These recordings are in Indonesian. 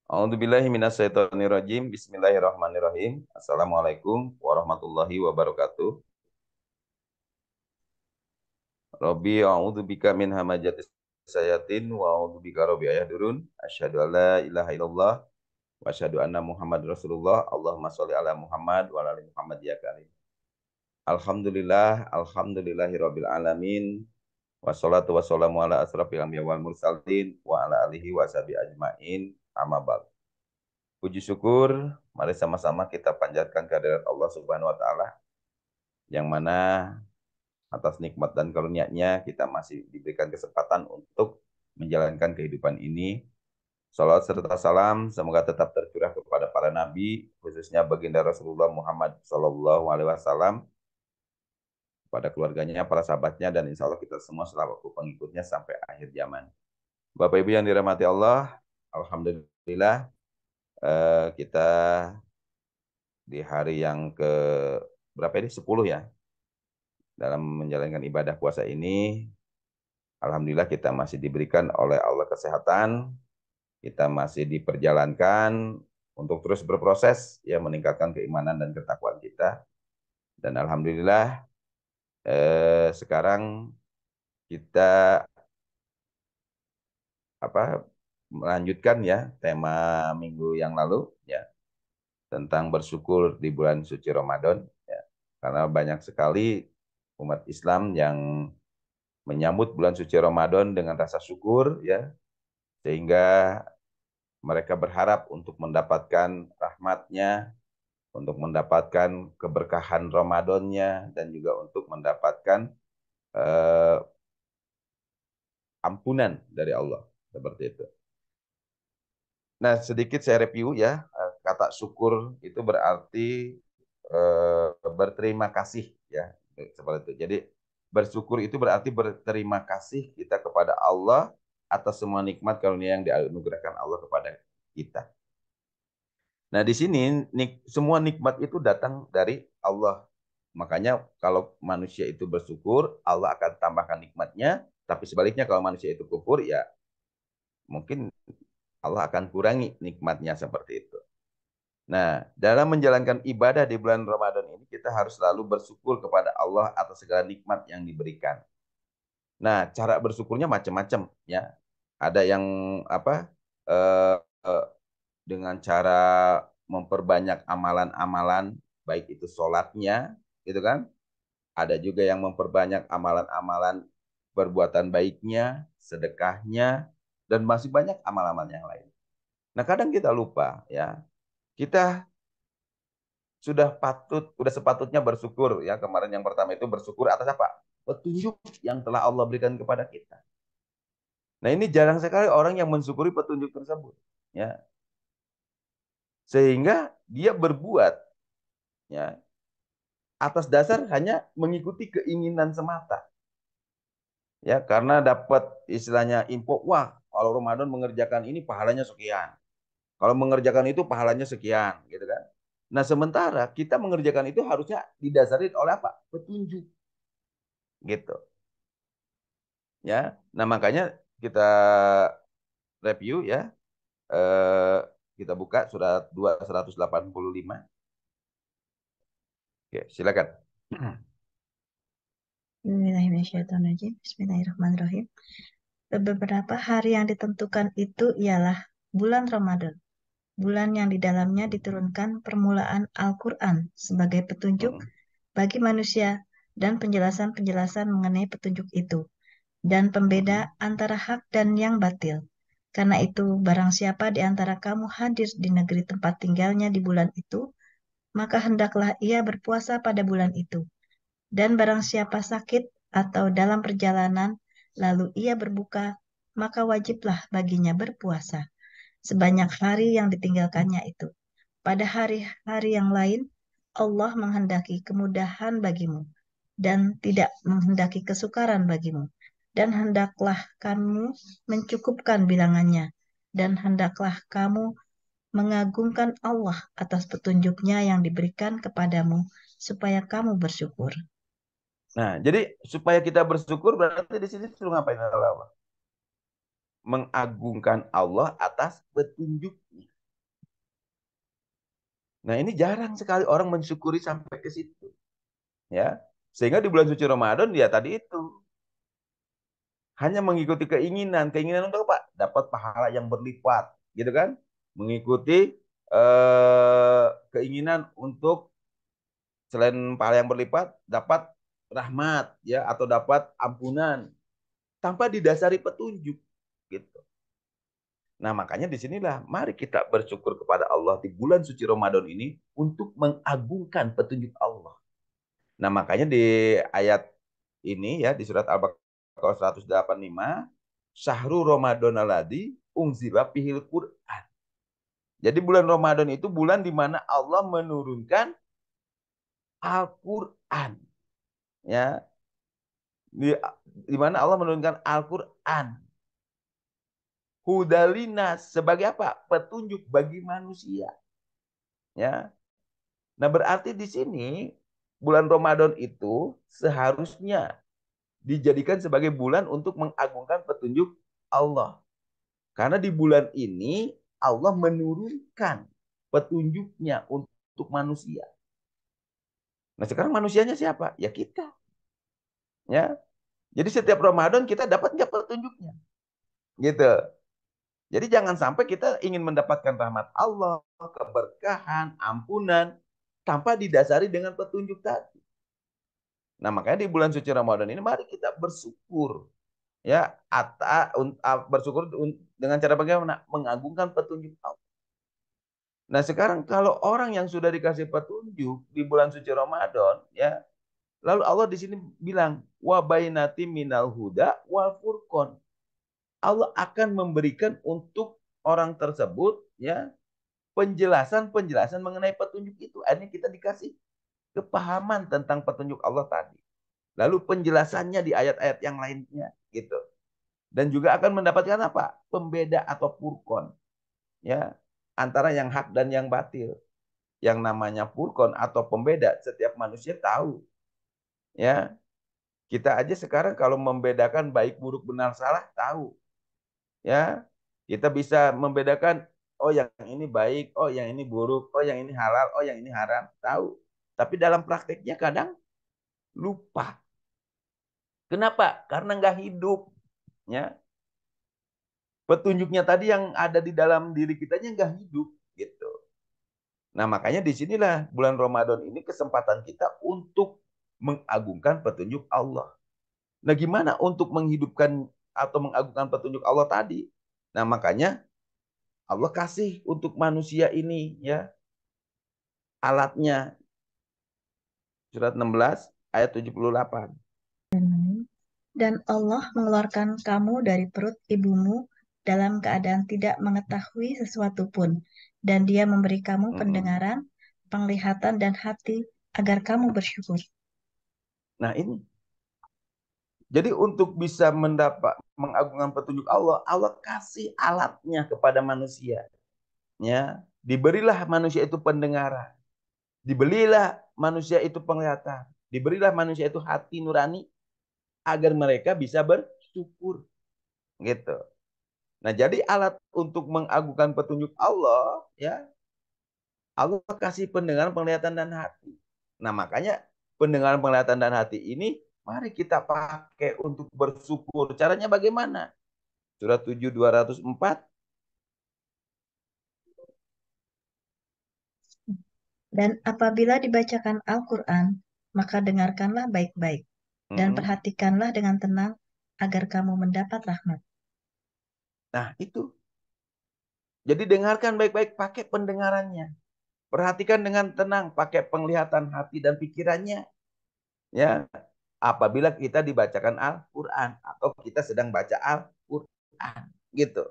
A'udzubillahi minasyaitonirrajim. Bismillahirrahmanirrahim. Assalamualaikum warahmatullahi wabarakatuh. Rabbi a'udzubika min hamajatis sayatin wa a'udzubika rabbi ayahdurun. Asyhadu an la ilaha illallah wa asyhadu anna Muhammad Rasulullah. Allahumma sholli ala Muhammad wa ala ali Muhammad ya karim. Alhamdulillahi rabbil alamin. Wassalatu wassalamu ala asrafil anbiya wal mursalin wa ala alihi wa sahbihi ajmain. Amma ba'd. Puji syukur, mari sama-sama kita panjatkan kehadirat Allah Subhanahu wa taala yang mana atas nikmat dan karunia-Nya kita masih diberikan kesempatan untuk menjalankan kehidupan ini. Salawat serta salam semoga tetap tercurah kepada para nabi, khususnya baginda Rasulullah Muhammad Sallallahu Alaihi Wasallam, pada keluarganya, para sahabatnya, dan insya Allah kita semua selaku pengikutnya sampai akhir zaman. Bapak Ibu yang dirahmati Allah, Alhamdulillah kita di hari yang ke berapa ini? 10 ya. Dalam menjalankan ibadah puasa ini, alhamdulillah kita masih diberikan oleh Allah kesehatan, kita masih diperjalankan untuk terus berproses ya meningkatkan keimanan dan ketakwaan kita. Dan alhamdulillah sekarang kita melanjutkan ya tema minggu yang lalu ya tentang bersyukur di bulan suci Ramadan ya. Karena banyak sekali umat Islam yang menyambut bulan suci Ramadan dengan rasa syukur ya, sehingga mereka berharap untuk mendapatkan rahmatnya, untuk mendapatkan keberkahan Ramadannya, dan juga untuk mendapatkan eh, ampunan dari Allah seperti itu. Nah, sedikit saya review ya. Kata syukur itu berarti berterima kasih ya, seperti itu. Jadi bersyukur itu berarti berterima kasih kita kepada Allah atas semua nikmat karunia yang dianugerahkan Allah kepada kita. Nah, di sini semua nikmat itu datang dari Allah. Makanya kalau manusia itu bersyukur, Allah akan tambahkan nikmatnya. Tapi sebaliknya kalau manusia itu kufur, ya mungkin Allah akan kurangi nikmatnya seperti itu. Nah, dalam menjalankan ibadah di bulan Ramadan ini, kita harus selalu bersyukur kepada Allah atas segala nikmat yang diberikan. Nah, cara bersyukurnya macam-macam ya. Ada yang apa? eh, eh, dengan cara memperbanyak amalan-amalan, baik itu sholatnya, gitu kan? Ada juga yang memperbanyak amalan-amalan perbuatan baiknya, sedekahnya, dan masih banyak amalan-amalan yang lain. Nah, kadang kita lupa ya, kita sudah sepatutnya bersyukur ya. Kemarin yang pertama itu bersyukur atas apa? Petunjuk yang telah Allah berikan kepada kita. Nah, ini jarang sekali orang yang mensyukuri petunjuk tersebut ya. Sehingga dia berbuat ya atas dasar hanya mengikuti keinginan semata. Ya, karena dapat istilahnya info, wah, kalau Ramadan mengerjakan ini pahalanya sekian. Kalau mengerjakan itu pahalanya sekian, gitu kan. Nah, sementara kita mengerjakan itu harusnya didasari oleh apa? Petunjuk, gitu. Ya. Nah, makanya kita review ya. Eh, kita buka surat 285. Oke, silakan. Bismillahirrahmanirrahim. Beberapa hari yang ditentukan itu ialah bulan Ramadan, bulan yang di dalamnya diturunkan permulaan Al-Quran sebagai petunjuk bagi manusia dan penjelasan-penjelasan mengenai petunjuk itu, dan pembeda antara hak dan yang batil. Karena itu, barang siapa di antara kamu hadir di negeri tempat tinggalnya di bulan itu, maka hendaklah ia berpuasa pada bulan itu. Dan barang siapa sakit atau dalam perjalanan, lalu ia berbuka, maka wajiblah baginya berpuasa sebanyak hari yang ditinggalkannya itu. Pada hari-hari yang lain, Allah menghendaki kemudahan bagimu dan tidak menghendaki kesukaran bagimu. Dan hendaklah kamu mencukupkan bilangannya, dan hendaklah kamu mengagungkan Allah atas petunjuknya yang diberikan kepadamu, supaya kamu bersyukur. Nah, jadi supaya kita bersyukur berarti di sini suruh ngapain Allah? Mengagungkan Allah atas petunjuknya. Nah, ini jarang sekali orang mensyukuri sampai ke situ, ya. Sehingga di bulan suci Ramadan dia tadi itu hanya mengikuti keinginan. Keinginan untuk apa? Dapat pahala yang berlipat, gitu kan? Mengikuti keinginan untuk selain pahala yang berlipat, dapat rahmat, ya, atau dapat ampunan tanpa didasari petunjuk, gitu. Nah, makanya disinilah mari kita bersyukur kepada Allah di bulan suci Ramadan ini untuk mengagungkan petunjuk Allah. Nah, makanya di ayat ini ya di surat Al-Baqarah 185, Syahrul Ramadan alladzi unzila fihil Qur'an. Jadi bulan Ramadan itu bulan di mana Allah menurunkan Al-Qur'an, ya. Di, di mana Allah menurunkan Al-Qur'an. Hudalina sebagai apa? Petunjuk bagi manusia, ya. Nah, berarti di sini bulan Ramadan itu seharusnya dijadikan sebagai bulan untuk mengagungkan petunjuk Allah. Karena di bulan ini Allah menurunkan petunjuknya untuk manusia. Nah, sekarang manusianya siapa? Ya kita. Ya. Jadi setiap Ramadan kita dapat nggak petunjuknya? Gitu. Jadi jangan sampai kita ingin mendapatkan rahmat Allah, keberkahan, ampunan, tanpa didasari dengan petunjuk tadi. Nah, makanya di bulan suci Ramadan ini mari kita bersyukur, ya, bersyukur dengan cara bagaimana? Mengagungkan petunjuk Allah. Nah, sekarang kalau orang yang sudah dikasih petunjuk di bulan suci Ramadan, ya, lalu Allah di sini bilang, wa bainati minal huda wal furqon. Allah akan memberikan untuk orang tersebut, ya, penjelasan-penjelasan mengenai petunjuk itu. Akhirnya kita dikasih kepahaman tentang petunjuk Allah tadi. Lalu penjelasannya di ayat-ayat yang lainnya, gitu. Dan juga akan mendapatkan apa? Pembeda atau furqon, ya, antara yang hak dan yang batil. Yang namanya furqon atau pembeda, setiap manusia tahu, ya. Kita aja sekarang kalau membedakan baik buruk benar salah tahu, ya. Kita bisa membedakan, oh yang ini baik, oh yang ini buruk, oh yang ini halal, oh yang ini haram, tahu. Tapi dalam prakteknya kadang lupa. Kenapa? Karena nggak hidup, ya. Petunjuknya tadi yang ada di dalam diri kitanya nggak hidup, gitu. Nah, makanya disinilah bulan Ramadan ini kesempatan kita untuk mengagungkan petunjuk Allah. Nah, gimana untuk menghidupkan atau mengagungkan petunjuk Allah tadi? Nah, makanya Allah kasih untuk manusia ini, ya, alatnya. Surat 16 ayat 78. Dan Allah mengeluarkan kamu dari perut ibumu dalam keadaan tidak mengetahui sesuatu pun, dan Dia memberi kamu pendengaran, penglihatan, dan hati agar kamu bersyukur. Nah, ini. Jadi untuk bisa mendapat mengagungkan petunjuk Allah, Allah kasih alatnya kepada manusia. Ya, diberilah manusia itu pendengaran, diberilah manusia itu penglihatan, diberilah manusia itu hati nurani agar mereka bisa bersyukur, gitu. Nah, jadi alat untuk mengagungkan petunjuk Allah, ya, Allah kasih pendengaran, penglihatan dan hati. Nah, makanya pendengaran, penglihatan dan hati ini mari kita pakai untuk bersyukur. Caranya bagaimana? Surat 7 204. Dan apabila dibacakan Al-Quran, maka dengarkanlah baik-baik, dan perhatikanlah dengan tenang agar kamu mendapat rahmat. Nah, itu. Jadi dengarkan baik-baik, pakai pendengarannya. Perhatikan dengan tenang, pakai penglihatan hati dan pikirannya. Ya, apabila kita dibacakan Al-Quran atau kita sedang baca Al-Quran, gitu.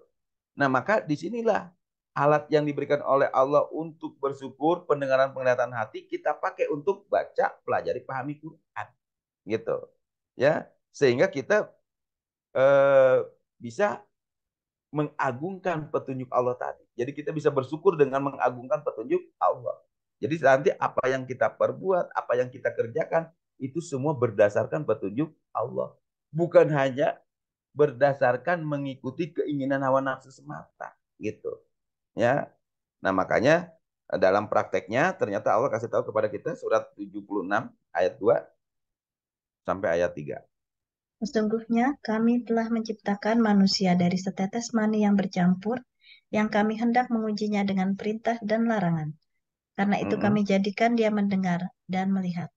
Nah, maka disinilah alat yang diberikan oleh Allah untuk bersyukur, pendengaran, penglihatan hati kita pakai untuk baca, pelajari, pahami Quran, gitu. Ya, sehingga kita eh, bisa mengagungkan petunjuk Allah tadi. Jadi kita bisa bersyukur dengan mengagungkan petunjuk Allah. Jadi nanti apa yang kita perbuat, apa yang kita kerjakan, itu semua berdasarkan petunjuk Allah. Bukan hanya berdasarkan mengikuti keinginan hawa nafsu semata, gitu. Ya. Nah, makanya Dalam prakteknya ternyata Allah kasih tahu kepada kita surat 76 ayat 2 sampai ayat 3. Sesungguhnya kami telah menciptakan manusia dari setetes mani yang bercampur, yang kami hendak mengujinya dengan perintah dan larangan. Karena itu kami Mm-mm. jadikan dia mendengar dan melihat.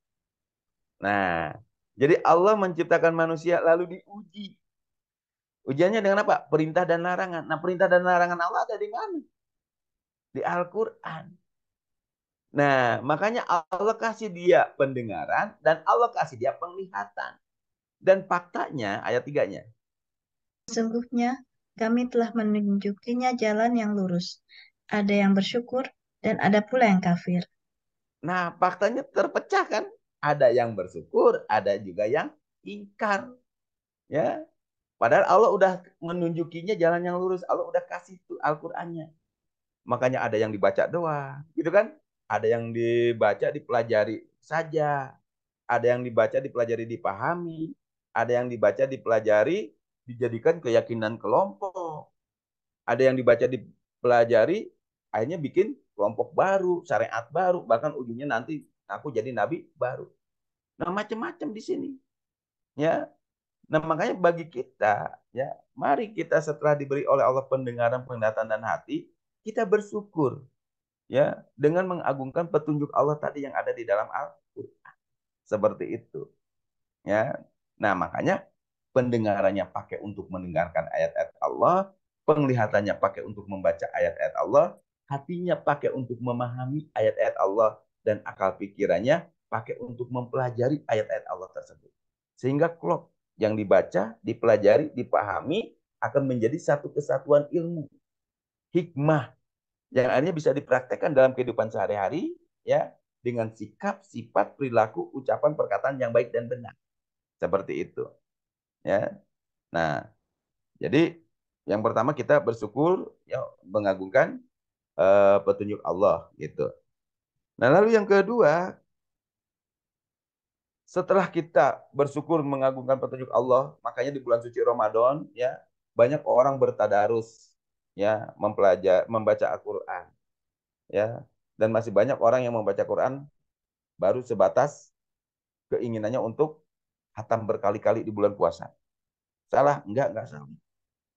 Nah, jadi Allah menciptakan manusia lalu diuji. Ujiannya dengan apa? Perintah dan larangan. Nah, perintah dan larangan Allah ada di mana? Di Al-Quran. Nah, makanya Allah kasih dia pendengaran dan Allah kasih dia penglihatan. Dan faktanya, ayat 3-nya. Sesungguhnya kami telah menunjukinya jalan yang lurus. Ada yang bersyukur dan ada pula yang kafir. Nah, faktanya terpecah kan? Ada yang bersyukur, ada juga yang ingkar. Ya, padahal Allah udah menunjukinya jalan yang lurus. Allah udah kasih tuh Al-Qur'annya. Makanya ada yang dibaca doa, gitu kan? Ada yang dibaca dipelajari saja. Ada yang dibaca dipelajari dipahami. Ada yang dibaca dipelajari dijadikan keyakinan kelompok. Ada yang dibaca dipelajari akhirnya bikin kelompok baru, syariat baru, bahkan ujungnya nanti aku jadi nabi baru. Nah, macam-macam di sini. Ya, nah, makanya bagi kita, ya, mari kita setelah diberi oleh Allah pendengaran, penglihatan dan hati, kita bersyukur, ya, dengan mengagungkan petunjuk Allah tadi yang ada di dalam Al-Qur'an. Seperti itu, ya. Nah, makanya pendengarannya pakai untuk mendengarkan ayat-ayat Allah, penglihatannya pakai untuk membaca ayat-ayat Allah, hatinya pakai untuk memahami ayat-ayat Allah, dan akal pikirannya pakai untuk mempelajari ayat-ayat Allah tersebut. Sehingga klop yang dibaca, dipelajari, dipahami akan menjadi satu kesatuan ilmu, hikmah yang akhirnya bisa dipraktekkan dalam kehidupan sehari-hari, ya, dengan sikap, sifat, perilaku, ucapan, perkataan yang baik dan benar. Seperti itu, ya. Nah, jadi yang pertama kita bersyukur, ya, mengagungkan petunjuk Allah gitu. Nah, lalu yang kedua, setelah kita bersyukur mengagungkan petunjuk Allah, makanya di bulan suci Ramadan, ya, banyak orang bertadarus, ya, membaca Al-Qur'an, ya. Dan masih banyak orang yang membaca Quran baru sebatas keinginannya untuk hatam berkali-kali di bulan puasa. Salah? Enggak salah.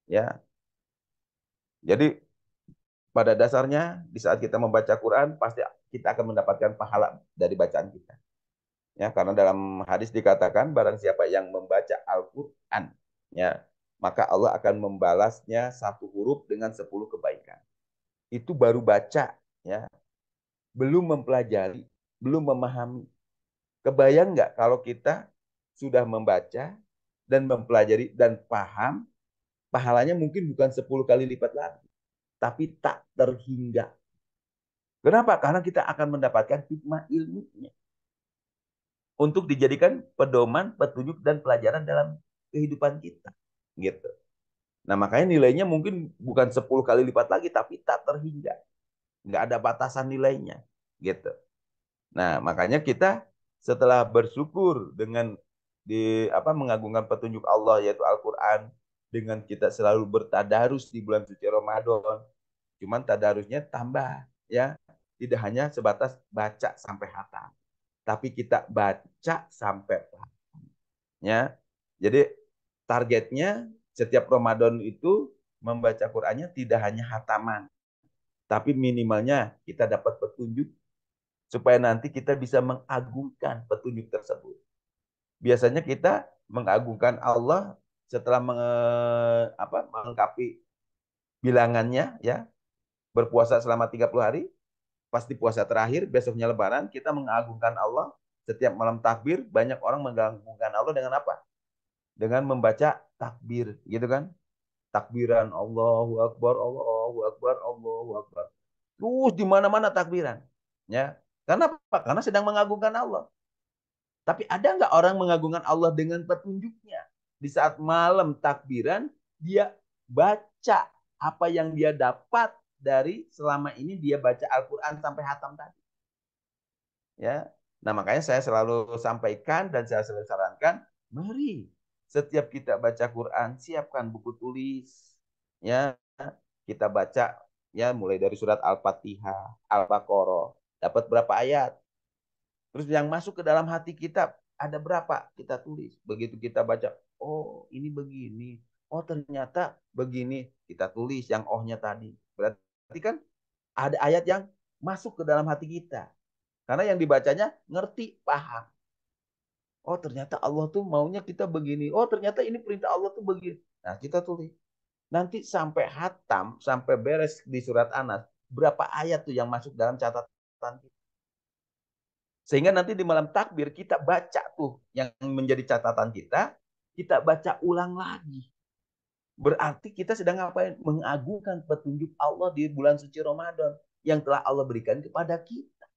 Ya. Jadi pada dasarnya di saat kita membaca Quran pasti kita akan mendapatkan pahala dari bacaan kita. Ya, karena dalam hadis dikatakan barang siapa yang membaca Al-Qur'an, ya, maka Allah akan membalasnya satu huruf dengan 10 kebaikan. Itu baru baca, ya, belum mempelajari, belum memahami. Kebayang nggak kalau kita sudah membaca dan mempelajari dan paham, pahalanya mungkin bukan 10 kali lipat lagi, tapi tak terhingga. Kenapa? Karena kita akan mendapatkan hikmah ilmunya untuk dijadikan pedoman, petunjuk dan pelajaran dalam kehidupan kita. Gitu. Nah, makanya nilainya mungkin bukan 10 kali lipat lagi, tapi tak terhingga. Nggak ada batasan nilainya. Gitu. Nah, makanya kita setelah bersyukur dengan mengagungkan petunjuk Allah yaitu Al-Qur'an, dengan kita selalu bertadarus di bulan suci Ramadan. Cuman tadarusnya tambah, ya. Tidak hanya sebatas baca sampai hatam, tapi kita baca sampai paham, ya. Jadi targetnya setiap Ramadan itu membaca Qur'annya tidak hanya hataman, tapi minimalnya kita dapat petunjuk supaya nanti kita bisa mengagungkan petunjuk tersebut. Biasanya kita mengagungkan Allah setelah melengkapi bilangannya, ya, berpuasa selama 30 hari, pasti puasa terakhir, besoknya lebaran, kita mengagungkan Allah setiap malam takbir. Banyak orang mengagungkan Allah dengan apa? Dengan membaca takbir, gitu kan? Takbiran Allahu Akbar, Allahu Akbar, Allahu Akbar. Terus di mana-mana takbiran, ya. Karena apa? Karena sedang mengagungkan Allah. Tapi ada nggak orang mengagungkan Allah dengan petunjuknya? Di saat malam takbiran, dia baca apa yang dia dapat dari selama ini dia baca Al-Quran sampai hatam tadi. Ya, nah makanya saya selalu sampaikan dan saya selalu sarankan, mari setiap kita baca Quran siapkan buku tulis, ya, kita baca ya mulai dari surat Al-Fatihah, Al-Baqarah, dapat berapa ayat. Terus yang masuk ke dalam hati kita ada berapa? Kita tulis. Begitu kita baca, oh ini begini. Oh ternyata begini. Kita tulis yang ohnya tadi. Berarti kan ada ayat yang masuk ke dalam hati kita. Karena yang dibacanya ngerti, paham. Oh ternyata Allah tuh maunya kita begini. Oh ternyata ini perintah Allah tuh begini. Nah kita tulis. Nanti sampai hatam, sampai beres di surat Anas, berapa ayat tuh yang masuk dalam catatan kita. Sehingga nanti di malam takbir kita baca tuh yang menjadi catatan kita baca ulang lagi. Berarti kita sedang ngapain? Mengagungkan petunjuk Allah di bulan suci Ramadan yang telah Allah berikan kepada kita.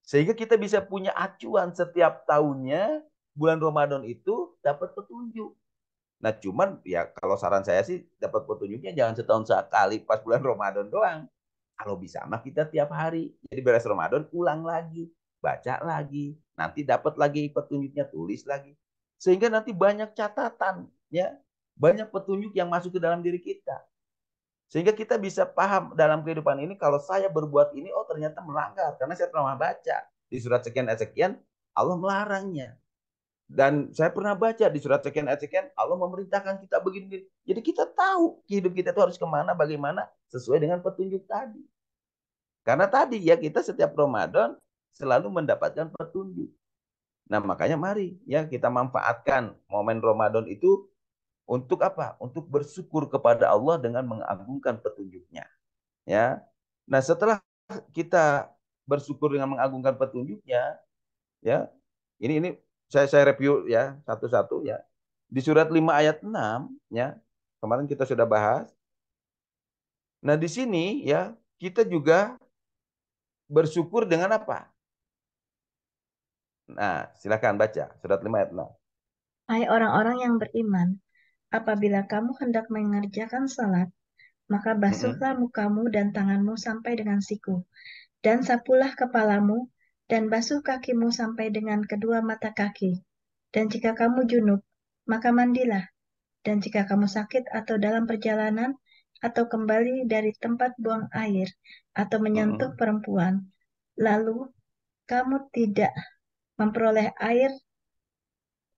Sehingga kita bisa punya acuan setiap tahunnya bulan Ramadan itu dapat petunjuk. Nah cuman ya kalau saran saya sih dapat petunjuknya jangan setahun sekali pas bulan Ramadan doang. Kalau bisa mah kita tiap hari. Jadi beres Ramadan ulang lagi, baca lagi, nanti dapat lagi petunjuknya, tulis lagi. Sehingga nanti banyak catatan, ya, banyak petunjuk yang masuk ke dalam diri kita. Sehingga kita bisa paham dalam kehidupan ini kalau saya berbuat ini, oh ternyata melanggar. Karena saya pernah baca di surat sekian ayat sekian, Allah melarangnya. Dan saya pernah baca di surat sekian ayat sekian, Allah memerintahkan kita begini. Jadi kita tahu hidup kita itu harus kemana, bagaimana, sesuai dengan petunjuk tadi. Karena tadi ya kita setiap Ramadan selalu mendapatkan petunjuk. Nah makanya mari ya kita manfaatkan momen Ramadan itu untuk apa? Untuk bersyukur kepada Allah dengan mengagungkan petunjuknya. Ya. Nah setelah kita bersyukur dengan mengagungkan petunjuknya, ya ini saya review ya satu-satu ya. Di surat 5 ayat 6 ya kemarin kita sudah bahas. Nah di sini ya kita juga bersyukur dengan apa? Nah, silakan baca surat 5 ayat 6. Hai orang-orang yang beriman, apabila kamu hendak mengerjakan salat, maka Mm-mm, basuhlah mukamu dan tanganmu sampai dengan siku, dan sapulah kepalamu, dan basuh kakimu sampai dengan kedua mata kaki. Dan jika kamu junub, maka mandilah. Dan jika kamu sakit atau dalam perjalanan, atau kembali dari tempat buang air, atau menyentuh mm-mm, perempuan, lalu kamu tidak memperoleh air,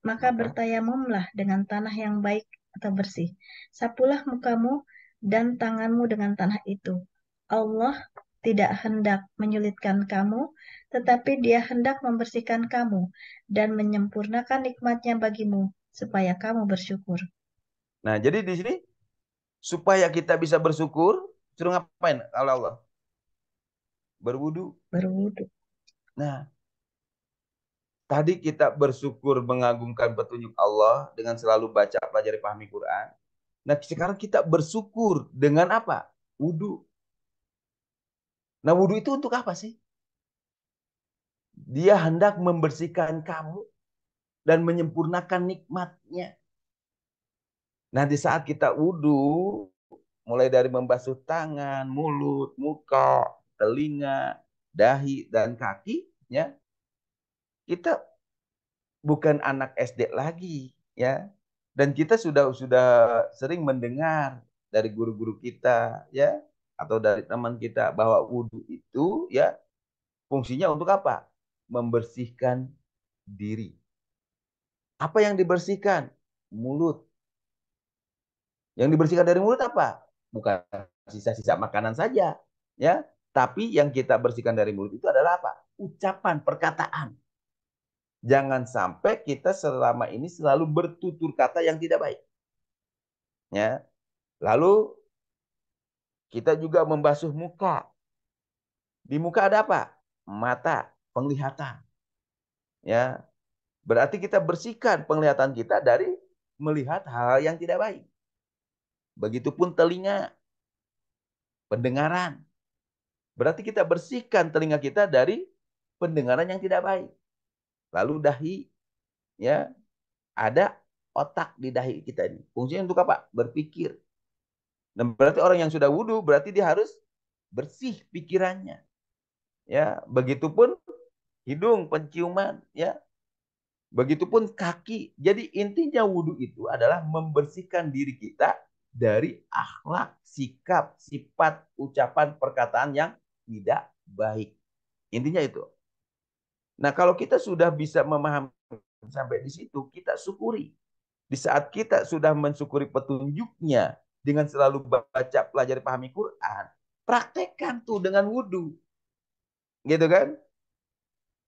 maka maka bertayamumlah dengan tanah yang baik atau bersih. Sapulah mukamu dan tanganmu dengan tanah itu. Allah tidak hendak menyulitkan kamu, tetapi Dia hendak membersihkan kamu dan menyempurnakan nikmatnya bagimu, supaya kamu bersyukur. nah jadi di sini supaya kita bisa bersyukur suruh ngapain kalau Allah berwudu. Berwudu. Nah, tadi kita bersyukur mengagungkan petunjuk Allah dengan selalu baca, pelajari, pahami Quran. Nah, sekarang kita bersyukur dengan apa? Wudu. Nah, wudu itu untuk apa sih? Dia hendak membersihkan kamu dan menyempurnakan nikmatnya. Nah, di saat kita wudu, mulai dari membasuh tangan, mulut, muka, telinga, dahi, dan kaki, ya kita bukan anak SD lagi, ya. Dan kita sudah sering mendengar dari guru-guru kita, ya, atau dari teman kita bahwa wudhu itu, ya, fungsinya untuk apa? Membersihkan diri. Apa yang dibersihkan? Mulut. Yang dibersihkan dari mulut apa? Bukan sisa-sisa makanan saja, ya. Tapi yang kita bersihkan dari mulut itu adalah apa? Ucapan, perkataan. Jangan sampai kita selama ini selalu bertutur kata yang tidak baik. Ya. Lalu kita juga membasuh muka. Di muka ada apa? Mata, penglihatan. Ya. Berarti kita bersihkan penglihatan kita dari melihat hal yang tidak baik. Begitupun telinga, pendengaran. Berarti kita bersihkan telinga kita dari pendengaran yang tidak baik. Lalu dahi, ya, ada otak di dahi kita ini. Fungsinya untuk apa? Berpikir. Dan berarti orang yang sudah wudhu berarti dia harus bersih pikirannya. Ya, begitupun hidung, penciuman, ya. Begitupun kaki. Jadi intinya wudhu itu adalah membersihkan diri kita dari akhlak, sikap, sifat, ucapan, perkataan yang tidak baik. Intinya itu. Nah, kalau kita sudah bisa memahami sampai di situ, kita syukuri. Di saat kita sudah mensyukuri petunjuknya dengan selalu baca, pelajari, pahami Quran, praktekkan tuh dengan wudhu. Gitu kan?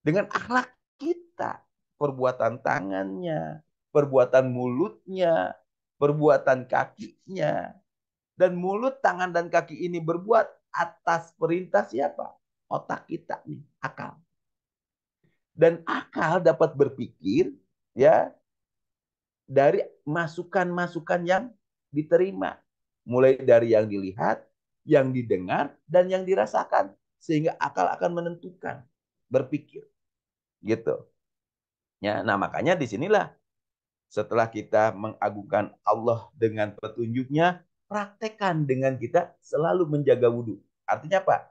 Dengan akhlak kita. Perbuatan tangannya, perbuatan mulutnya, perbuatan kakinya. Dan mulut, tangan, dan kaki ini berbuat atas perintah siapa? Otak kita nih, akal. Dan akal dapat berpikir ya dari masukan-masukan yang diterima. Mulai dari yang dilihat, yang didengar, dan yang dirasakan. Sehingga akal akan menentukan, berpikir. Gitu. Ya, nah makanya disinilah setelah kita mengagungkan Allah dengan petunjuknya, praktekkan dengan kita selalu menjaga wudhu. Artinya apa?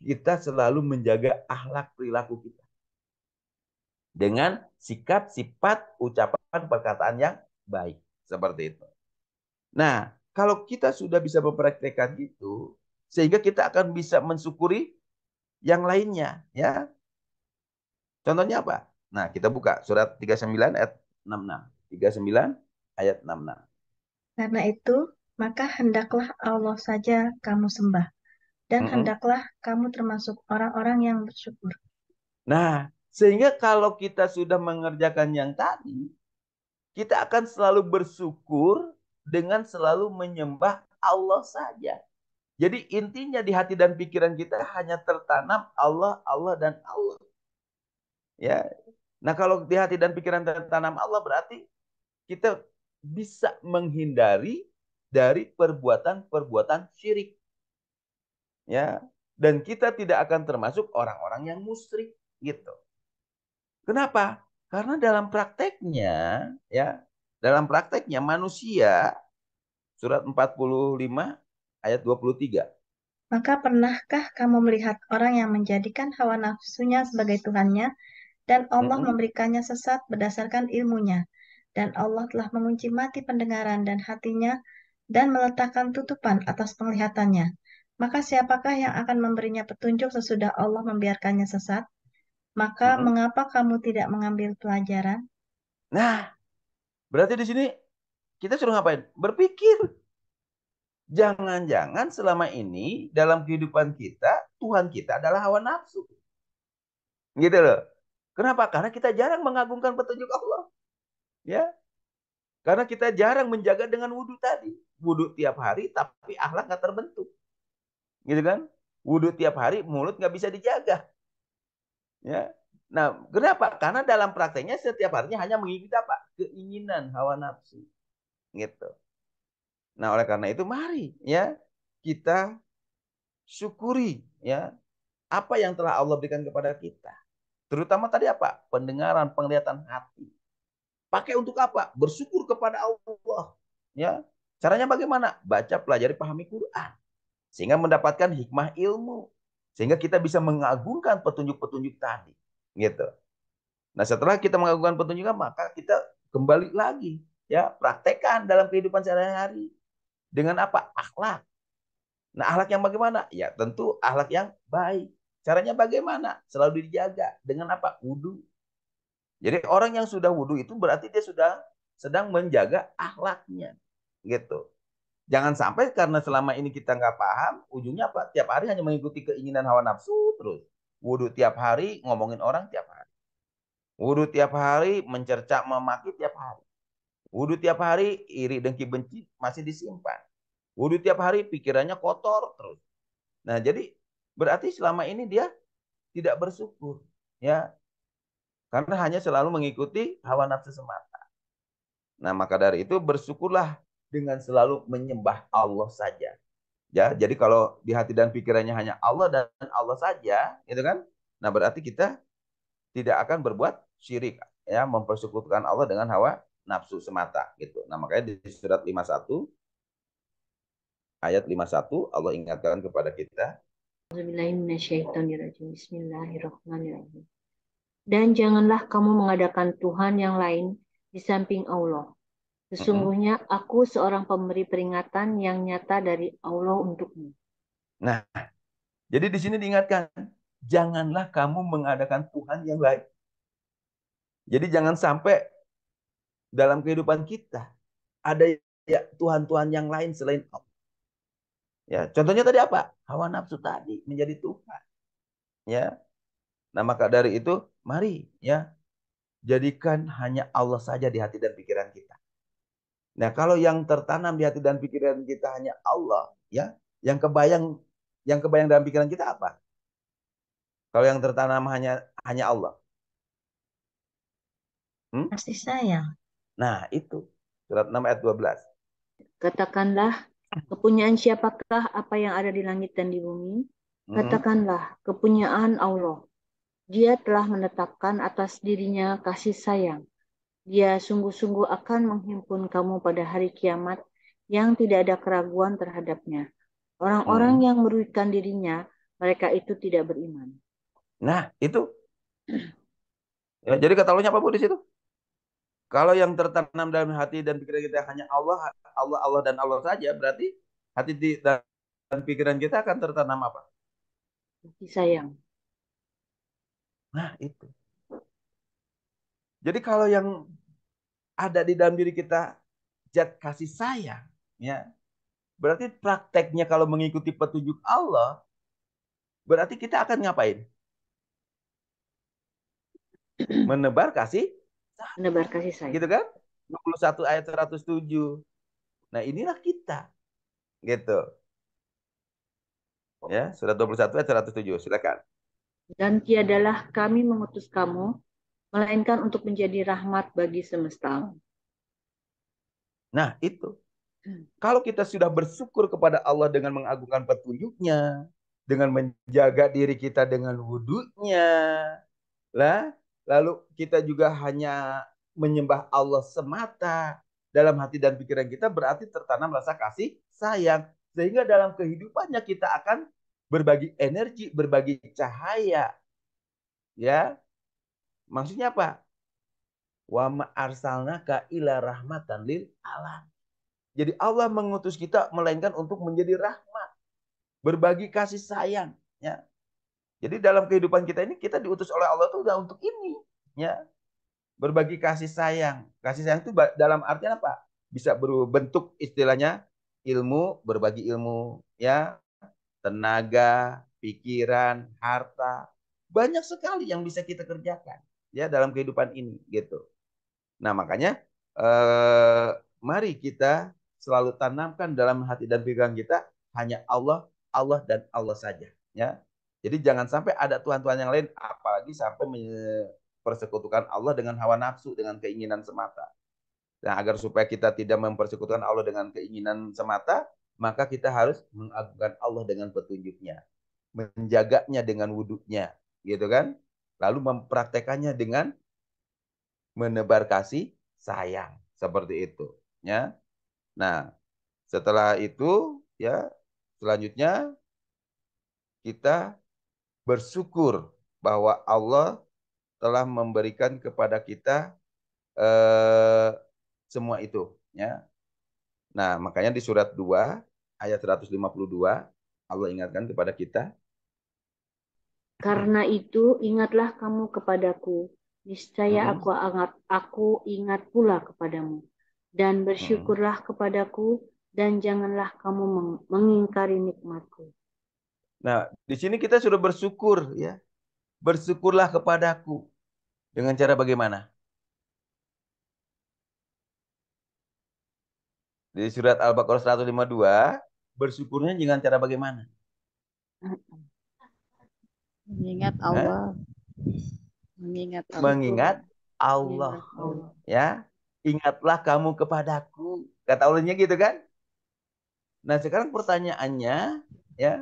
Kita selalu menjaga akhlak perilaku kita. Dengan sikap, sifat, ucapan, perkataan yang baik. Seperti itu. Nah, kalau kita sudah bisa mempraktekkan itu, sehingga kita akan bisa mensyukuri yang lainnya. Ya, contohnya apa? Nah, kita buka surat 39 ayat 66. 39 ayat 66. Karena itu, maka hendaklah Allah saja kamu sembah, dan Mm-mm. hendaklah kamu termasuk orang-orang yang bersyukur. Nah, sehingga kalau kita sudah mengerjakan yang tadi, kita akan selalu bersyukur dengan selalu menyembah Allah saja. Jadi intinya di hati dan pikiran kita hanya tertanam Allah, Allah, dan Allah. Ya. Nah, kalau di hati dan pikiran tertanam Allah berarti kita bisa menghindari dari perbuatan-perbuatan syirik. Ya. Dan kita tidak akan termasuk orang-orang yang musyrik gitu. Kenapa? Karena dalam prakteknya ya, dalam prakteknya manusia surat 45 ayat 23. Maka pernahkah kamu melihat orang yang menjadikan hawa nafsunya sebagai Tuhannya, dan Allah Mm-mm. memberikannya sesat berdasarkan ilmunya, dan Allah telah mengunci mati pendengaran dan hatinya, dan meletakkan tutupan atas penglihatannya. Maka siapakah yang akan memberinya petunjuk sesudah Allah membiarkannya sesat? Maka Mm-mm. mengapa kamu tidak mengambil pelajaran? Nah, berarti di sini kita suruh ngapain? Berpikir. Jangan-jangan selama ini dalam kehidupan kita, Tuhan kita adalah hawa nafsu. Gitu loh. Kenapa? Karena kita jarang mengagungkan petunjuk Allah. Ya, karena kita jarang menjaga dengan wudhu tadi. Wudhu tiap hari, tapi akhlak nggak terbentuk. Gitu kan? Wudhu tiap hari, mulut nggak bisa dijaga. Ya. Nah, kenapa? Karena dalam prakteknya setiap harinya hanya mengikuti apa? Keinginan hawa nafsu. Gitu. Nah, oleh karena itu mari ya kita syukuri ya apa yang telah Allah berikan kepada kita. Terutama tadi apa? Pendengaran, penglihatan hati. Pakai untuk apa? Bersyukur kepada Allah. Ya. Caranya bagaimana? Baca, pelajari, pahami Quran. Sehingga mendapatkan hikmah ilmu. Sehingga kita bisa mengagungkan petunjuk-petunjuk tadi. Gitu. Nah, setelah kita mengagungkan petunjuknya, maka kita kembali lagi. Ya, praktekkan dalam kehidupan sehari-hari. Dengan apa? Akhlak. Nah, akhlak yang bagaimana? Ya, tentu akhlak yang baik. Caranya bagaimana? Selalu dijaga. Dengan apa? Wudhu. Jadi orang yang sudah wudhu itu berarti dia sudah sedang menjaga akhlaknya. Gitu. Jangan sampai karena selama ini kita nggak paham, ujungnya apa? Tiap hari hanya mengikuti keinginan hawa nafsu terus. Wudhu tiap hari, ngomongin orang tiap hari. Wudhu tiap hari, mencerca, memaki tiap hari. Wudhu tiap hari, iri, dengki, benci masih disimpan. Wudhu tiap hari, pikirannya kotor terus. Nah, jadi berarti selama ini dia tidak bersyukur. Ya, karena hanya selalu mengikuti hawa nafsu semata. Nah, maka dari itu bersyukurlah dengan selalu menyembah Allah saja. Ya, jadi kalau di hati dan pikirannya hanya Allah dan Allah saja, gitu kan? Nah, berarti kita tidak akan berbuat syirik, ya, mempersekutukan Allah dengan hawa nafsu semata, gitu. Nah, makanya di surat 51 ayat 51 Allah ingatkan kepada kita. Bismillahirrahmanirrahim. Dan janganlah kamu mengadakan Tuhan yang lain di samping Allah. Sesungguhnya aku seorang pemberi peringatan yang nyata dari Allah untukmu. Nah, jadi di sini diingatkan, janganlah kamu mengadakan Tuhan yang lain. Jadi jangan sampai dalam kehidupan kita ada ya Tuhan-Tuhan yang lain selain Allah. Ya, contohnya tadi apa? Hawa nafsu tadi menjadi Tuhan. Ya. Nah, maka dari itu mari ya jadikan hanya Allah saja di hati dan pikiran kita. Nah, kalau yang tertanam di hati dan pikiran kita hanya Allah, ya, yang kebayang dalam pikiran kita apa? Kalau yang tertanam hanya Allah. Kasih sayang. Nah, itu surat 6 ayat 12. Katakanlah, kepunyaan siapakah apa yang ada di langit dan di bumi? Katakanlah, kepunyaan Allah. Dia telah menetapkan atas dirinya kasih sayang. Dia sungguh-sungguh akan menghimpun kamu pada hari kiamat yang tidak ada keraguan terhadapnya. Orang-orang yang merugikan dirinya, mereka itu tidak beriman. Nah, itu. Ya, jadi kata Allahnya apa Bu di situ? Kalau yang tertanam dalam hati dan pikiran kita hanya Allah, Allah, Allah dan Allah saja, berarti hati dan pikiran kita akan tertanam apa? Kasih sayang. Nah, itu. Jadi kalau yang ada di dalam diri kita zat kasih sayang, ya, berarti prakteknya kalau mengikuti petunjuk Allah, berarti kita akan ngapain? Menebar kasih sayang. Menebar kasih sayang. Gitu kan? 21 ayat 107. Nah, inilah kita. Gitu. Ya, surat 21 ayat 107. Silakan. Dan tiadalah kami mengutus kamu, melainkan untuk menjadi rahmat bagi semesta alam. Nah, itu. Kalau kita sudah bersyukur kepada Allah dengan mengagungkan petunjuknya, dengan menjaga diri kita dengan wudhunya, lah, lalu kita juga hanya menyembah Allah semata dalam hati dan pikiran kita, berarti tertanam rasa kasih sayang. Sehingga dalam kehidupannya kita akan berbagi energi, berbagi cahaya. Ya, maksudnya apa? Wa ma arsalnaka ila rahmatan lil alam. Jadi Allah mengutus kita melainkan untuk menjadi rahmat, berbagi kasih sayang, ya. Jadi dalam kehidupan kita ini kita diutus oleh Allah itu udah untuk ini, ya. Berbagi kasih sayang. Kasih sayang itu dalam artian apa? Bisa berbentuk istilahnya ilmu, berbagi ilmu, ya, tenaga, pikiran, harta. Banyak sekali yang bisa kita kerjakan, ya, dalam kehidupan ini, gitu. Nah, makanya mari kita selalu tanamkan dalam hati dan pikiran kita hanya Allah, Allah dan Allah saja, ya. Jadi jangan sampai ada tuhan-tuhan yang lain, apalagi sampai mempersekutukan Allah dengan hawa nafsu, dengan keinginan semata. Nah, agar supaya kita tidak mempersekutukan Allah dengan keinginan semata, maka kita harus mengagungkan Allah dengan petunjuknya, menjaganya dengan wudhunya, gitu kan? Lalu mempraktekannya dengan menebar kasih sayang, seperti itu, ya. Nah, setelah itu, ya, selanjutnya kita bersyukur bahwa Allah telah memberikan kepada kita semua itu, ya. Nah, makanya di surat 2 ayat 152 Allah ingatkan kepada kita. Karena itu ingatlah kamu kepadaku, niscaya aku ingat pula kepadamu, dan bersyukurlah kepadaku, dan janganlah kamu mengingkari nikmatku. Nah, di sini kita sudah bersyukur, ya. Bersyukurlah kepadaku. Dengan cara bagaimana? Di surat Al-Baqarah 152, bersyukurnya dengan cara bagaimana? Mengingat Allah. Mengingat Allah. Mengingat Allah. Ya, ingatlah kamu kepadaku. Kata Allahnya gitu kan? Nah, sekarang pertanyaannya, ya,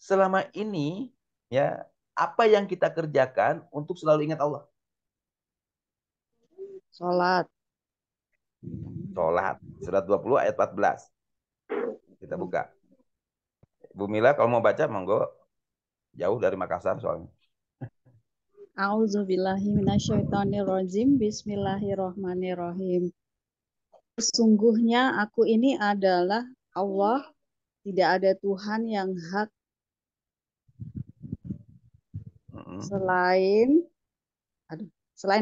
selama ini, ya, apa yang kita kerjakan untuk selalu ingat Allah? Sholat. Sholat. Surat 20 ayat 14. Kita buka. Bu Mila kalau mau baca, monggo. Jauh dari Makassar soalnya. A'udzubillahi minasyaitonirrajim. Bismillahirrahmanirrahim. Sesungguhnya aku ini adalah Allah, tidak ada Tuhan yang hak selain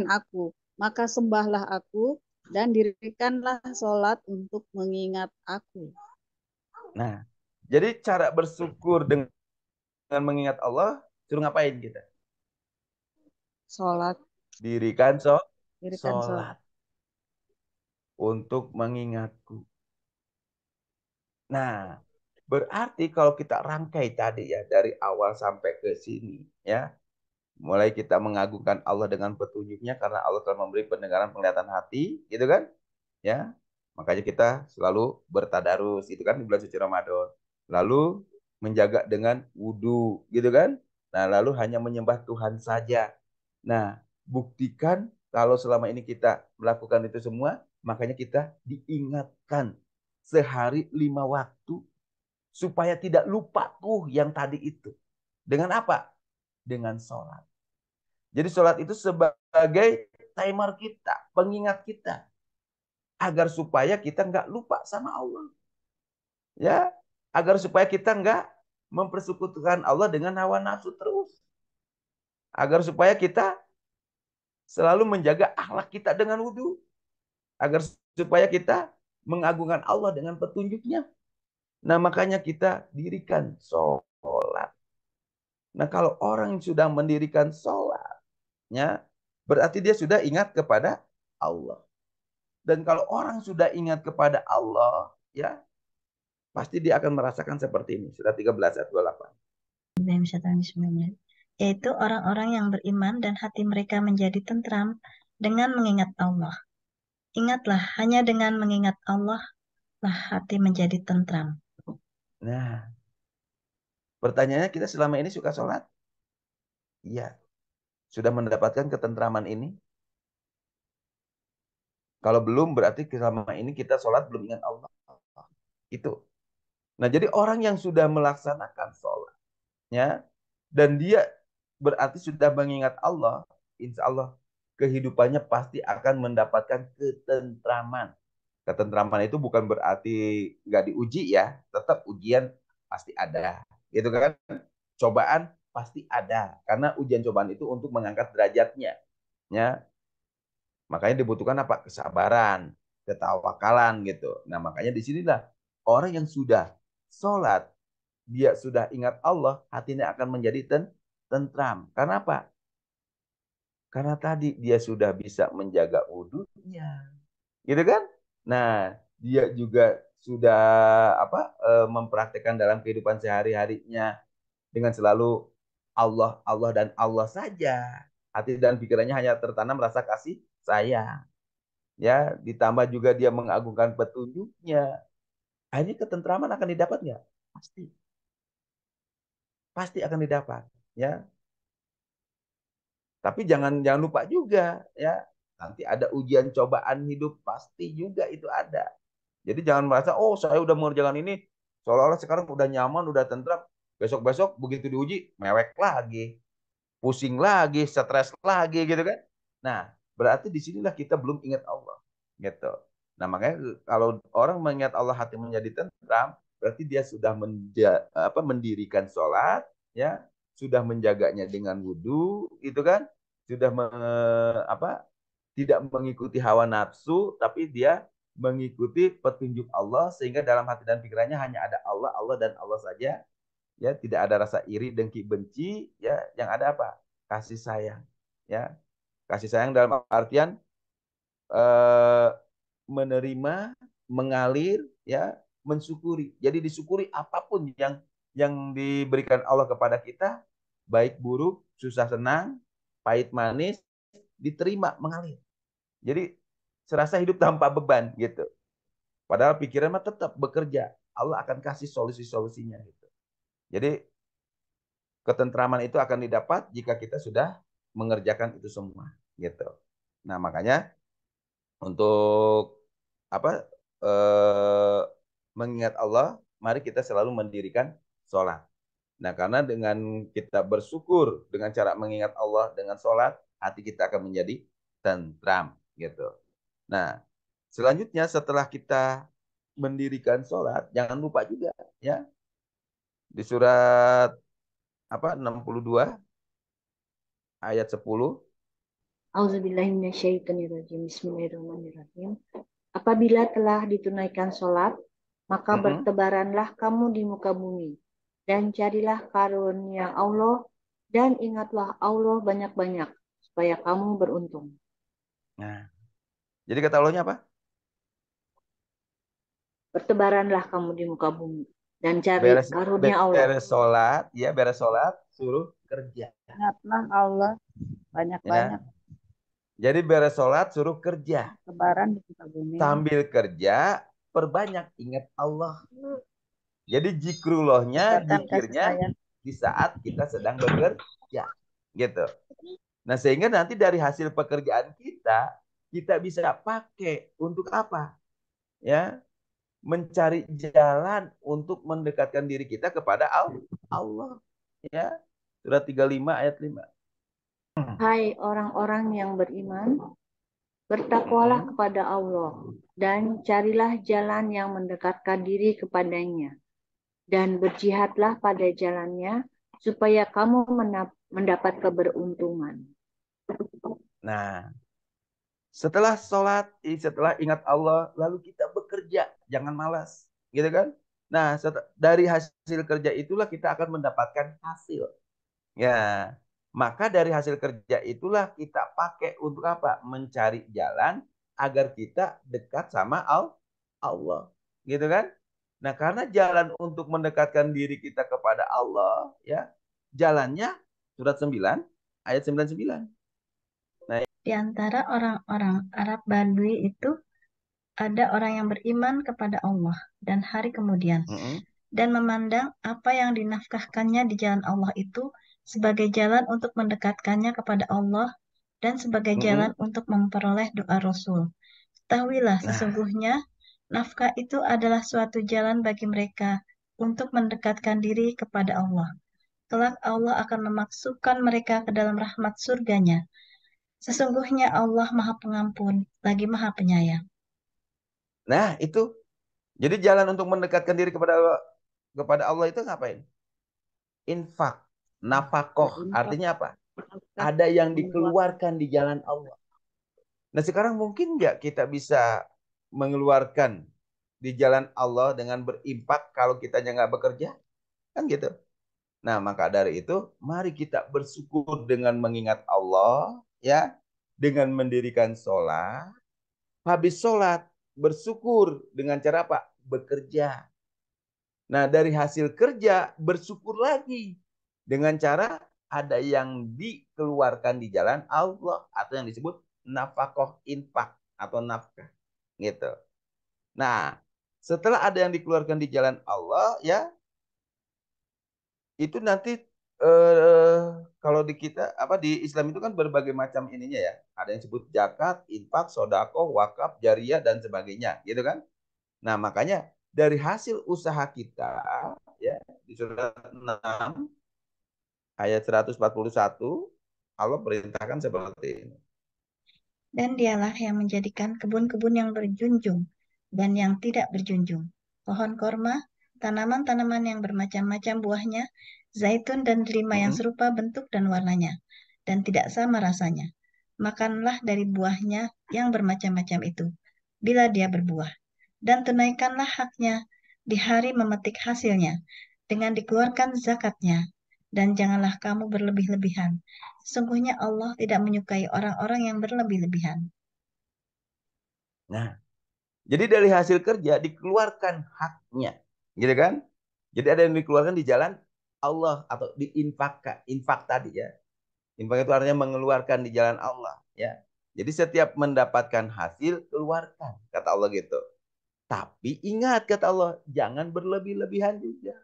aku. Maka sembahlah aku dan dirikanlah sholat untuk mengingat aku. Nah, jadi cara bersyukur dengan mengingat Allah, suruh ngapain kita? Sholat. Dirikan Dirikan sholat. sholat untuk mengingatku. Nah, berarti kalau kita rangkai tadi ya, dari awal sampai ke sini ya, mulai kita mengagungkan Allah dengan petunjuknya karena Allah telah memberi pendengaran penglihatan hati, gitu kan? Ya, makanya kita selalu bertadarus, itu kan di bulan suci Ramadan. Lalu menjaga dengan wudhu, gitu kan? Nah, lalu hanya menyembah Tuhan saja. Nah, buktikan kalau selama ini kita melakukan itu semua, makanya kita diingatkan sehari 5 waktu supaya tidak lupa tuh yang tadi itu. Dengan apa? Dengan sholat. Jadi sholat itu sebagai timer kita, pengingat kita, agar supaya kita nggak lupa sama Allah. Ya, agar supaya kita nggak mempersekutukan Allah dengan hawa nafsu terus. Agar supaya kita selalu menjaga akhlak kita dengan wudhu. Agar supaya kita mengagungkan Allah dengan petunjuknya. Nah, makanya kita dirikan sholat. Nah, kalau orang yang sudah mendirikan sholatnya, berarti dia sudah ingat kepada Allah. Dan kalau orang sudah ingat kepada Allah, ya pasti dia akan merasakan seperti ini. Surat 13 ayat 28. Yaitu orang-orang yang beriman dan hati mereka menjadi tentram dengan mengingat Allah. Ingatlah, hanya dengan mengingat Allah lah hati menjadi tentram. Nah, pertanyaannya, kita selama ini suka sholat? Iya. Sudah mendapatkan ketentraman ini? Kalau belum, berarti selama ini kita sholat belum ingat Allah. Itu. Nah, jadi orang yang sudah melaksanakan sholatnya, dan dia berarti sudah mengingat Allah, insya Allah kehidupannya pasti akan mendapatkan ketentraman. Ketentraman itu bukan berarti nggak diuji ya, tetap ujian pasti ada, gitu kan? Cobaan pasti ada, karena ujian cobaan itu untuk mengangkat derajatnya, ya. Makanya dibutuhkan apa? Kesabaran, ketawakalan gitu. Nah, makanya disinilah orang yang sudah sholat, dia sudah ingat Allah, hatinya akan menjadi tentram. Karena apa? Karena tadi dia sudah bisa menjaga wudhunya, gitu kan? Nah, dia juga sudah mempraktekkan dalam kehidupan sehari-harinya dengan selalu Allah, Allah dan Allah saja. Hati dan pikirannya hanya tertanam rasa kasih sayang. Ya, ditambah juga dia mengagungkan petunjuknya. Akhirnya ketentraman akan didapat nggak? Pasti. Pasti akan didapat. Ya, tapi jangan lupa juga ya. Nanti ada ujian cobaan hidup, pasti juga itu ada. Jadi jangan merasa, oh saya udah mengerjakan ini, seolah-olah sekarang udah nyaman, udah tentram. Besok-besok begitu diuji, mewek lagi, pusing lagi, stres lagi gitu kan. Nah, berarti disinilah kita belum ingat Allah. Gitu. Nah, makanya kalau orang mengingat Allah hati menjadi tentram, berarti dia sudah mendirikan sholat, ya, sudah menjaganya dengan wudhu, itu kan, sudah tidak mengikuti hawa nafsu, tapi dia mengikuti petunjuk Allah, sehingga dalam hati dan pikirannya hanya ada Allah, Allah dan Allah saja. Ya, tidak ada rasa iri, dengki, benci, ya, yang ada apa? Kasih sayang, ya. Kasih sayang dalam artian eh, menerima, mengalir, ya, mensyukuri. Jadi disyukuri apapun yang diberikan Allah kepada kita, baik buruk, susah senang, pahit manis, diterima, mengalir. Jadi serasa hidup tanpa beban gitu. Padahal pikiran mah tetap bekerja. Allah akan kasih solusi-solusinya gitu. Jadi ketentraman itu akan didapat jika kita sudah mengerjakan itu semua gitu. Nah, makanya untuk apa mengingat Allah, mari kita selalu mendirikan sholat. Nah, karena dengan kita bersyukur dengan cara mengingat Allah dengan sholat, hati kita akan menjadi tentram gitu. Nah, Selanjutnya setelah kita mendirikan sholat, jangan lupa juga ya di surat 62 ayat 10. Auzubillahiminasyaitonirrajim. Bismillahirrahmanirrahim. Apabila telah ditunaikan sholat, maka bertebaranlah kamu di muka bumi, dan carilah karunia Allah, dan ingatlah Allah banyak-banyak, supaya kamu beruntung. Nah, jadi kata Allahnya apa? Bertebaranlah kamu di muka bumi, dan cari karunia Allah. Beres sholat, suruh kerja. Ingatlah Allah banyak-banyak. Ya. Jadi beres sholat, suruh kerja. Lebaran di muka bumi. Sambil kerja, perbanyak ingat Allah. Jadi zikrullahnya, zikirnya di saat kita sedang bekerja. Gitu. Nah, sehingga nanti dari hasil pekerjaan kita bisa pakai untuk apa? Ya, mencari jalan untuk mendekatkan diri kita kepada Allah. Ya. Surat 35 ayat 5. Hai orang-orang yang beriman, bertakwalah kepada Allah dan carilah jalan yang mendekatkan diri kepadanya, dan berjihadlah pada jalannya supaya kamu mendapat keberuntungan. Nah, setelah sholat, setelah ingat Allah, lalu kita bekerja, jangan malas, gitu kan? Nah, dari hasil kerja itulah kita akan mendapatkan hasil. Ya, maka dari hasil kerja itulah kita pakai untuk apa? Mencari jalan agar kita dekat sama Allah, gitu kan? Nah, karena jalan untuk mendekatkan diri kita kepada Allah, ya, jalannya surat 9 ayat 99. Nah, Di antara orang-orang Arab Badui itu ada orang yang beriman kepada Allah dan hari kemudian, dan memandang apa yang dinafkahkannya di jalan Allah itu sebagai jalan untuk mendekatkannya kepada Allah dan sebagai jalan untuk memperoleh doa Rasul. Ketahuilah sesungguhnya nafkah itu adalah suatu jalan bagi mereka untuk mendekatkan diri kepada Allah. Kelak Allah akan memasukkan mereka ke dalam rahmat surganya. Sesungguhnya Allah Maha Pengampun, lagi Maha Penyayang. Nah, itu. Jadi jalan untuk mendekatkan diri kepada Allah itu ngapain? Infak, nafakoh. Artinya apa? Ada yang dikeluarkan di jalan Allah. Nah, sekarang mungkin nggak kita bisa mengeluarkan di jalan Allah dengan berimpak kalau kita nggak bekerja? Kan gitu. Nah, maka dari itu, mari kita bersyukur dengan mengingat Allah, ya, dengan mendirikan sholat. Habis sholat, bersyukur dengan cara apa? Bekerja. Nah, dari hasil kerja, bersyukur lagi dengan cara ada yang dikeluarkan di jalan Allah atau yang disebut nafkah infak atau nafkah, gitu. Nah, setelah ada yang dikeluarkan di jalan Allah, ya, itu nanti kalau di kita di Islam itu kan berbagai macam ininya ya. Ada yang disebut zakat, infak, sodako, wakaf, jariyah dan sebagainya, gitu kan? Nah, makanya dari hasil usaha kita ya di surat 6 ayat 141 Allah perintahkan seperti ini. Dan dialah yang menjadikan kebun-kebun yang berjunjung dan yang tidak berjunjung, pohon korma, tanaman-tanaman yang bermacam-macam buahnya, zaitun dan delima yang serupa bentuk dan warnanya, dan tidak sama rasanya. Makanlah dari buahnya yang bermacam-macam itu, bila dia berbuah. Dan tunaikanlah haknya di hari memetik hasilnya, dengan dikeluarkan zakatnya. Dan janganlah kamu berlebih-lebihan. Sesungguhnya Allah tidak menyukai orang-orang yang berlebih-lebihan. Nah, jadi dari hasil kerja dikeluarkan haknya, gitu kan? Jadi ada yang dikeluarkan di jalan Allah atau diinfakkan, infak tadi ya. Infak itu artinya mengeluarkan di jalan Allah, ya. Jadi setiap mendapatkan hasil keluarkan, kata Allah gitu. Tapi ingat kata Allah, jangan berlebih-lebihan juga.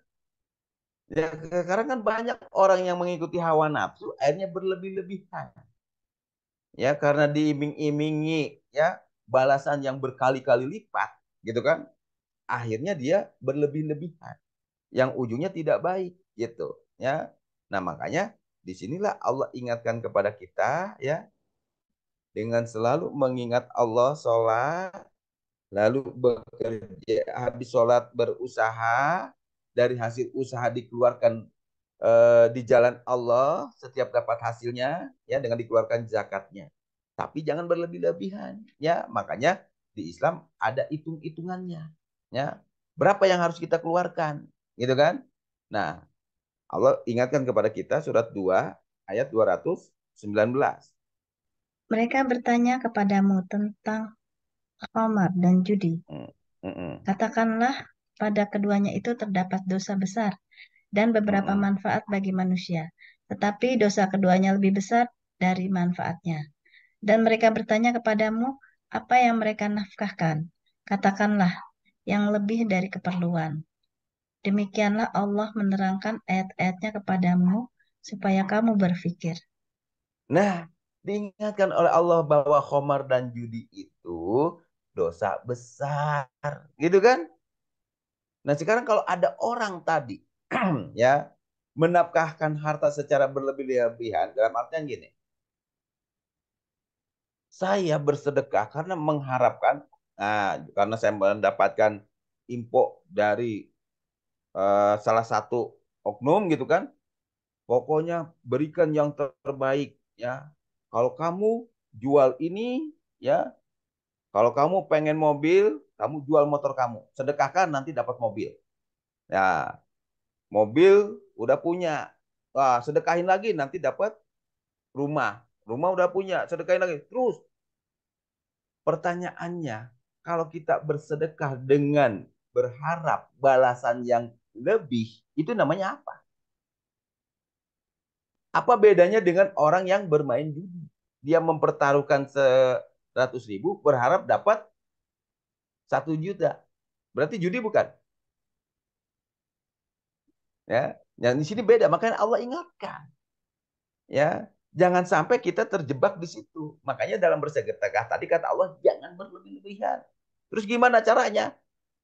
Ya, sekarang kan banyak orang yang mengikuti hawa nafsu, akhirnya berlebih-lebihan. Ya, karena diiming-imingi ya balasan yang berkali-kali lipat, gitu kan? Akhirnya dia berlebih-lebihan, yang ujungnya tidak baik, gitu. Ya, nah makanya disinilah Allah ingatkan kepada kita ya dengan selalu mengingat Allah, sholat, lalu bekerja, habis sholat berusaha, dari hasil usaha dikeluarkan di jalan Allah, setiap dapat hasilnya ya dengan dikeluarkan zakatnya. Tapi jangan berlebih-lebihan ya. Makanya di Islam ada hitung-hitungannya ya. Berapa yang harus kita keluarkan gitu kan? Nah, Allah ingatkan kepada kita surat 2 ayat 219. Mereka bertanya kepadamu tentang khamar dan judi. Hmm, hmm, hmm, Katakanlah, pada keduanya itu terdapat dosa besar dan beberapa hmm. manfaat bagi manusia. Tetapi dosa keduanya lebih besar dari manfaatnya. Dan mereka bertanya kepadamu, apa yang mereka nafkahkan? Katakanlah, yang lebih dari keperluan. Demikianlah Allah menerangkan ayat-ayatnya kepadamu, supaya kamu berpikir. Nah, diingatkan oleh Allah bahwa khamar dan judi itu dosa besar, gitu kan? Nah, sekarang kalau ada orang tadi ya menafkahkan harta secara berlebih-lebihan, dalam artian gini, saya bersedekah karena mengharapkan, nah, karena saya mendapatkan info dari salah satu oknum gitu kan, pokoknya berikan yang terbaik ya. Kalau kamu jual ini ya, kalau kamu pengen mobil, kamu jual motor kamu, sedekahkan nanti dapat mobil. Ya, mobil udah punya. Wah, sedekahin lagi nanti dapat rumah. Rumah udah punya, sedekahin lagi. Terus pertanyaannya, kalau kita bersedekah dengan berharap balasan yang lebih, itu namanya apa? Apa bedanya dengan orang yang bermain judi? Dia mempertaruhkan 100.000 berharap dapat 1 juta. Berarti judi bukan? Ya, yang di sini beda. Makanya Allah ingatkan. Ya, jangan sampai kita terjebak di situ. Makanya dalam bersedekah tadi kata Allah jangan berlebih-lebihan. Terus gimana caranya?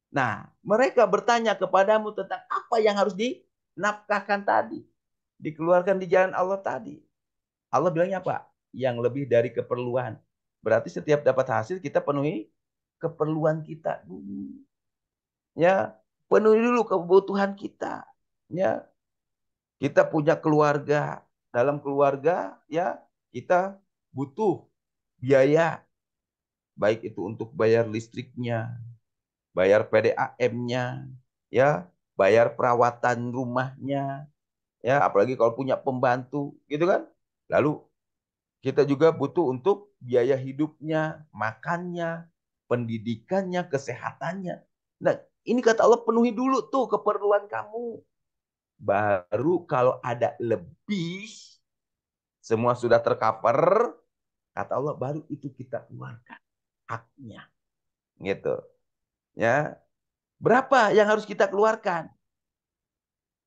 Nah, mereka bertanya kepadamu tentang apa yang harus dinafkahkan tadi, dikeluarkan di jalan Allah tadi. Allah bilangnya apa? Yang lebih dari keperluan. Berarti setiap dapat hasil kita penuhi keperluan kita dulu. Ya, penuhi dulu kebutuhan kita. Ya, kita punya keluarga. Dalam keluarga ya kita butuh biaya, baik itu untuk bayar listriknya, bayar PDAM-nya, ya, bayar perawatan rumahnya, ya, apalagi kalau punya pembantu, gitu kan. Lalu kita juga butuh untuk biaya hidupnya, makannya, pendidikannya, kesehatannya. Nah, ini kata Allah penuhi dulu tuh keperluan kamu. Baru kalau ada lebih, semua sudah tercover, kata Allah baru itu kita keluarkan haknya. Gitu. Ya. Berapa yang harus kita keluarkan?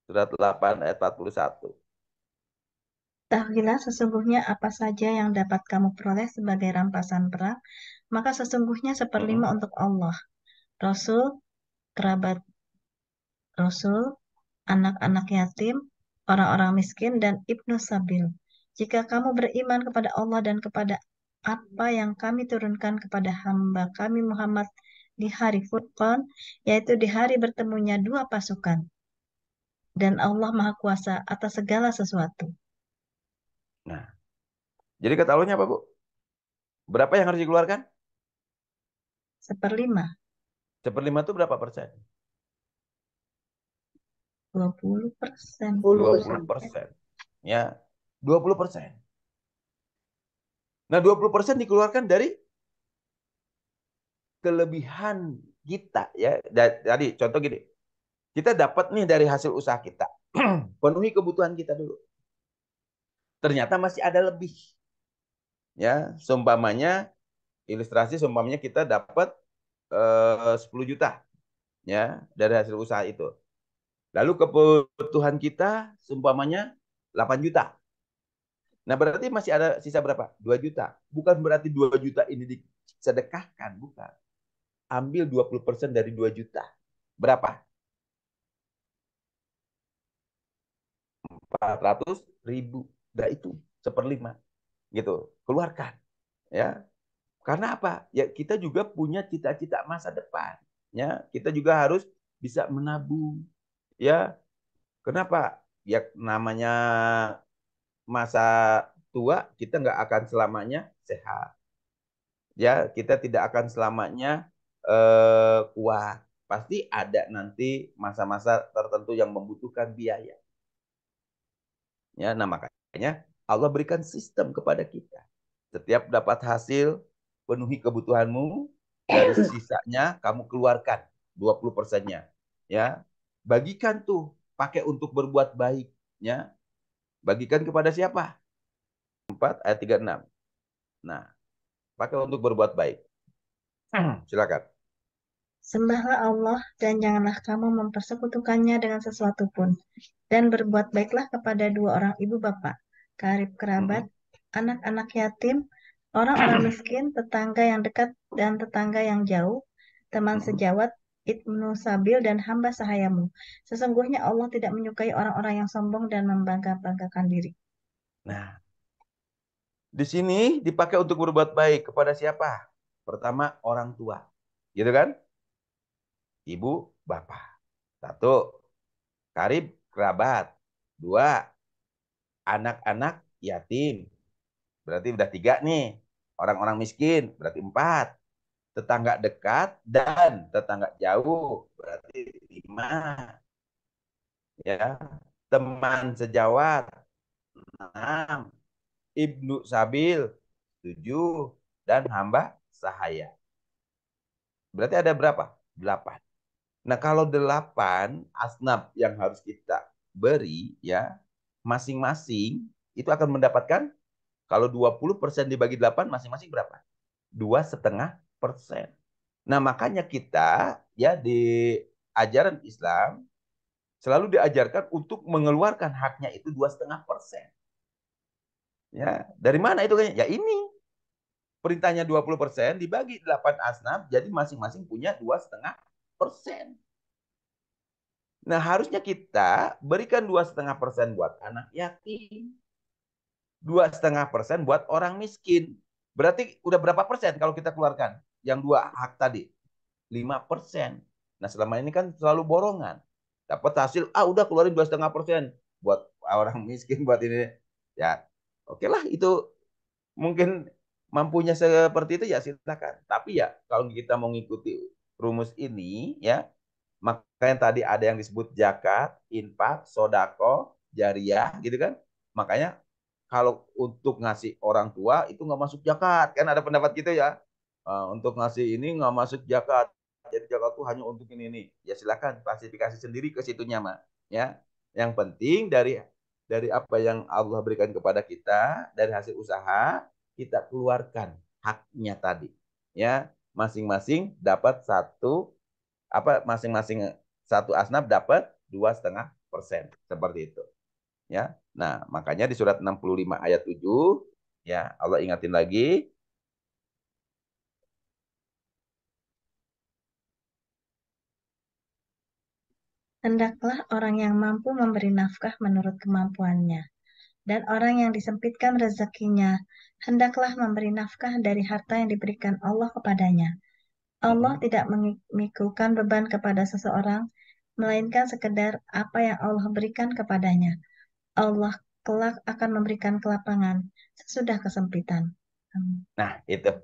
Surat 8 ayat 41. Ketahuilah sesungguhnya apa saja yang dapat kamu peroleh sebagai rampasan perang, maka sesungguhnya seperlima Mm-mm. untuk Allah, Rasul, kerabat Rasul, anak-anak yatim, orang-orang miskin, dan ibnu sabil. Jika kamu beriman kepada Allah dan kepada apa yang kami turunkan kepada hamba kami Muhammad di hari Furqan, yaitu di hari bertemunya dua pasukan, dan Allah Maha Kuasa atas segala sesuatu. Nah, jadi kata Allahnya apa, Bu? Berapa yang harus dikeluarkan? Seperlima, Seperlima itu berapa persen? 20%. 10%. 20%. Ya, 20%. Nah, 20% dikeluarkan dari kelebihan kita ya. Jadi contoh gini, kita dapat nih dari hasil usaha kita. Penuhi kebutuhan kita dulu. Ternyata masih ada lebih. Ya, seumpamanya ilustrasi seumpamanya kita dapat 10 juta ya dari hasil usaha itu. Lalu kebutuhan kita seumpamanya 8 juta. Nah, berarti masih ada sisa berapa? 2 juta. Bukan berarti 2 juta ini disedekahkan, bukan. Ambil 20% dari 2 juta. Berapa? 400.000. Nah, itu seperlima. Gitu. Keluarkan. Ya. Karena apa? Ya kita juga punya cita-cita masa depan. Ya, kita juga harus bisa menabung. Ya, kenapa? Ya namanya masa tua kita nggak akan selamanya sehat. Ya, kita tidak akan selamanya kuat. Pasti ada nanti masa-masa tertentu yang membutuhkan biaya. Ya, nah makanya Allah berikan sistem kepada kita. Setiap dapat hasil, penuhi kebutuhanmu, dari sisanya kamu keluarkan 20%-nya. Ya. Bagikan tuh, pakai untuk berbuat baik, ya. Bagikan kepada siapa? 4 ayat 36. Nah, pakai untuk berbuat baik. Silakan. Sembahlah Allah dan janganlah kamu mempersekutukannya dengan sesuatu pun. Dan berbuat baiklah kepada dua orang ibu bapak, karib kerabat, anak-anak yatim, orang-orang miskin, tetangga yang dekat dan tetangga yang jauh, teman sejawat, ibnu sabil dan hamba sahayamu. Sesungguhnya Allah tidak menyukai orang-orang yang sombong dan membangga-banggakan diri. Nah, di sini dipakai untuk berbuat baik kepada siapa? Pertama, orang tua. Gitu kan? Ibu, bapak. Satu, karib kerabat. Dua, anak-anak yatim. Berarti udah 3 nih. Orang-orang miskin berarti 4. Tetangga dekat dan tetangga jauh berarti 5. Ya. Teman sejawat 6. Ibnu sabil 7. Dan hamba sahaya. Berarti ada berapa? 8. Nah, kalau 8 asnaf yang harus kita beri, ya, masing-masing itu akan mendapatkan, kalau 20% dibagi 8, masing-masing berapa? 2,5%. Nah, makanya kita, ya, di ajaran Islam selalu diajarkan untuk mengeluarkan haknya itu 2,5%. Ya, dari mana itu kayaknya? Ya ini, perintahnya 20% dibagi 8 asnaf, jadi masing-masing punya 2,5%. Nah, harusnya kita berikan 2,5% buat anak yatim, 2,5% buat orang miskin. Berarti udah berapa persen kalau kita keluarkan? Yang 2 hak tadi, 5%. Nah, selama ini kan selalu borongan. Dapat hasil, udah keluarin 2,5% buat orang miskin, buat ini. Ya, oke lah, itu mungkin mampunya seperti itu, ya silakan. Tapi ya kalau kita mau ngikuti rumus ini, ya, makanya tadi ada yang disebut zakat, infak, sodako, jariah, gitu kan. Makanya kalau untuk ngasih orang tua itu nggak masuk zakat, kan ada pendapat gitu ya. Untuk ngasih ini nggak masuk zakat. Jadi zakat tuh hanya untuk ini. Ya silakan klasifikasi sendiri ke situnya, mah. Ya. Yang penting dari apa yang Allah berikan kepada kita, dari hasil usaha kita keluarkan haknya tadi. Ya, masing-masing dapat masing-masing satu asnaf dapat 2,5% seperti itu, ya. Nah, makanya di surat 65 ayat 7, ya, Allah ingatin lagi, Hendaklah orang yang mampu memberi nafkah menurut kemampuannya, dan orang yang disempitkan rezekinya, hendaklah memberi nafkah dari harta yang diberikan Allah kepadanya. Allah tidak memikukan beban kepada seseorang, melainkan sekedar apa yang Allah berikan kepadanya. Allah kelak akan memberikan kelapangan sesudah kesempitan. nah itu,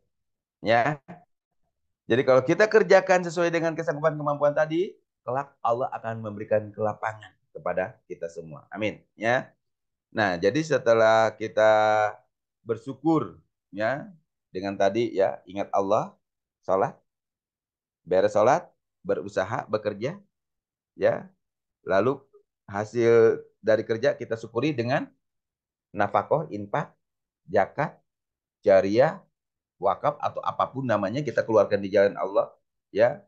ya. Jadi kalau kita kerjakan sesuai dengan kesanggupan kemampuan tadi, kelak Allah akan memberikan kelapangan kepada kita semua. Amin, ya. Nah, jadi setelah kita bersyukur, ya, dengan tadi, ya, ingat Allah, sholat, beres sholat, berusaha, bekerja, ya, lalu hasil dari kerja kita syukuri dengan nafkah, infak, zakat, jariah, wakaf, atau apapun namanya kita keluarkan di jalan Allah, ya,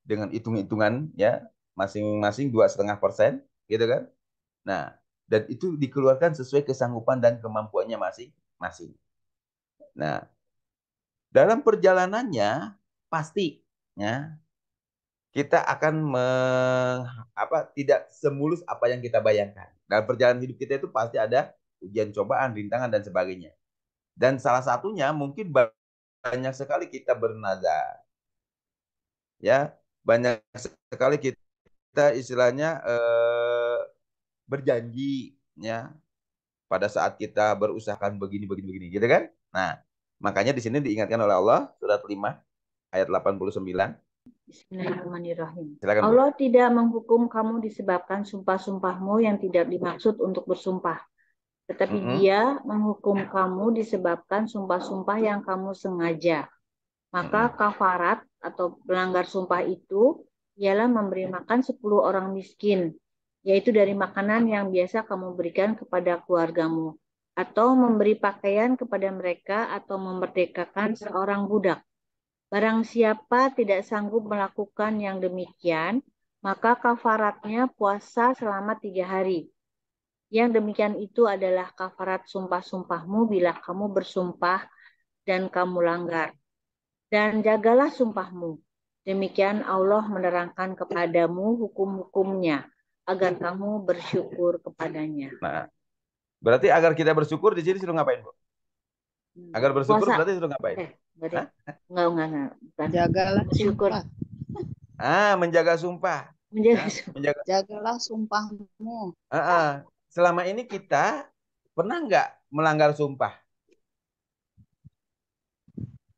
dengan hitung-hitungan, ya, masing-masing 2,5%, gitu kan. Nah, dan itu dikeluarkan sesuai kesanggupan dan kemampuannya masing-masing. Nah, dalam perjalanannya pasti, ya, kita akan tidak semulus apa yang kita bayangkan. Dalam perjalanan hidup kita itu pasti ada ujian, cobaan, rintangan, dan sebagainya. Dan salah satunya mungkin banyak sekali kita bernazar, ya, banyak sekali kita istilahnya berjanji, ya, pada saat kita berusahakan begini begini begini, gitu kan? Nah, makanya di sini diingatkan oleh Allah surat 5 ayat 89. Bismillahirrahmanirrahim. Silakan, Bu. Allah tidak menghukum kamu disebabkan sumpah-sumpahmu yang tidak dimaksud untuk bersumpah. Tetapi Dia menghukum kamu disebabkan sumpah-sumpah yang kamu sengaja. Maka kafarat atau pelanggar sumpah itu ialah memberi makan 10 orang miskin, yaitu dari makanan yang biasa kamu berikan kepada keluargamu, atau memberi pakaian kepada mereka, atau memerdekakan seorang budak. Barang siapa tidak sanggup melakukan yang demikian, maka kafaratnya puasa selama 3 hari. Yang demikian itu adalah kafarat sumpah-sumpahmu bila kamu bersumpah dan kamu langgar. Dan jagalah sumpahmu. Demikian Allah menerangkan kepadamu hukum-hukumnya, agar kamu bersyukur kepadanya. Nah, berarti agar kita bersyukur di sini suruh ngapain, Bu? Agar bersyukur Puasa. berarti suruh ngapain? Enggak. Bukan. Jagalah Bersyukur. sumpah. Menjaga sumpah. Menjaga Jagalah sumpahmu. Selama ini kita pernah nggak melanggar sumpah?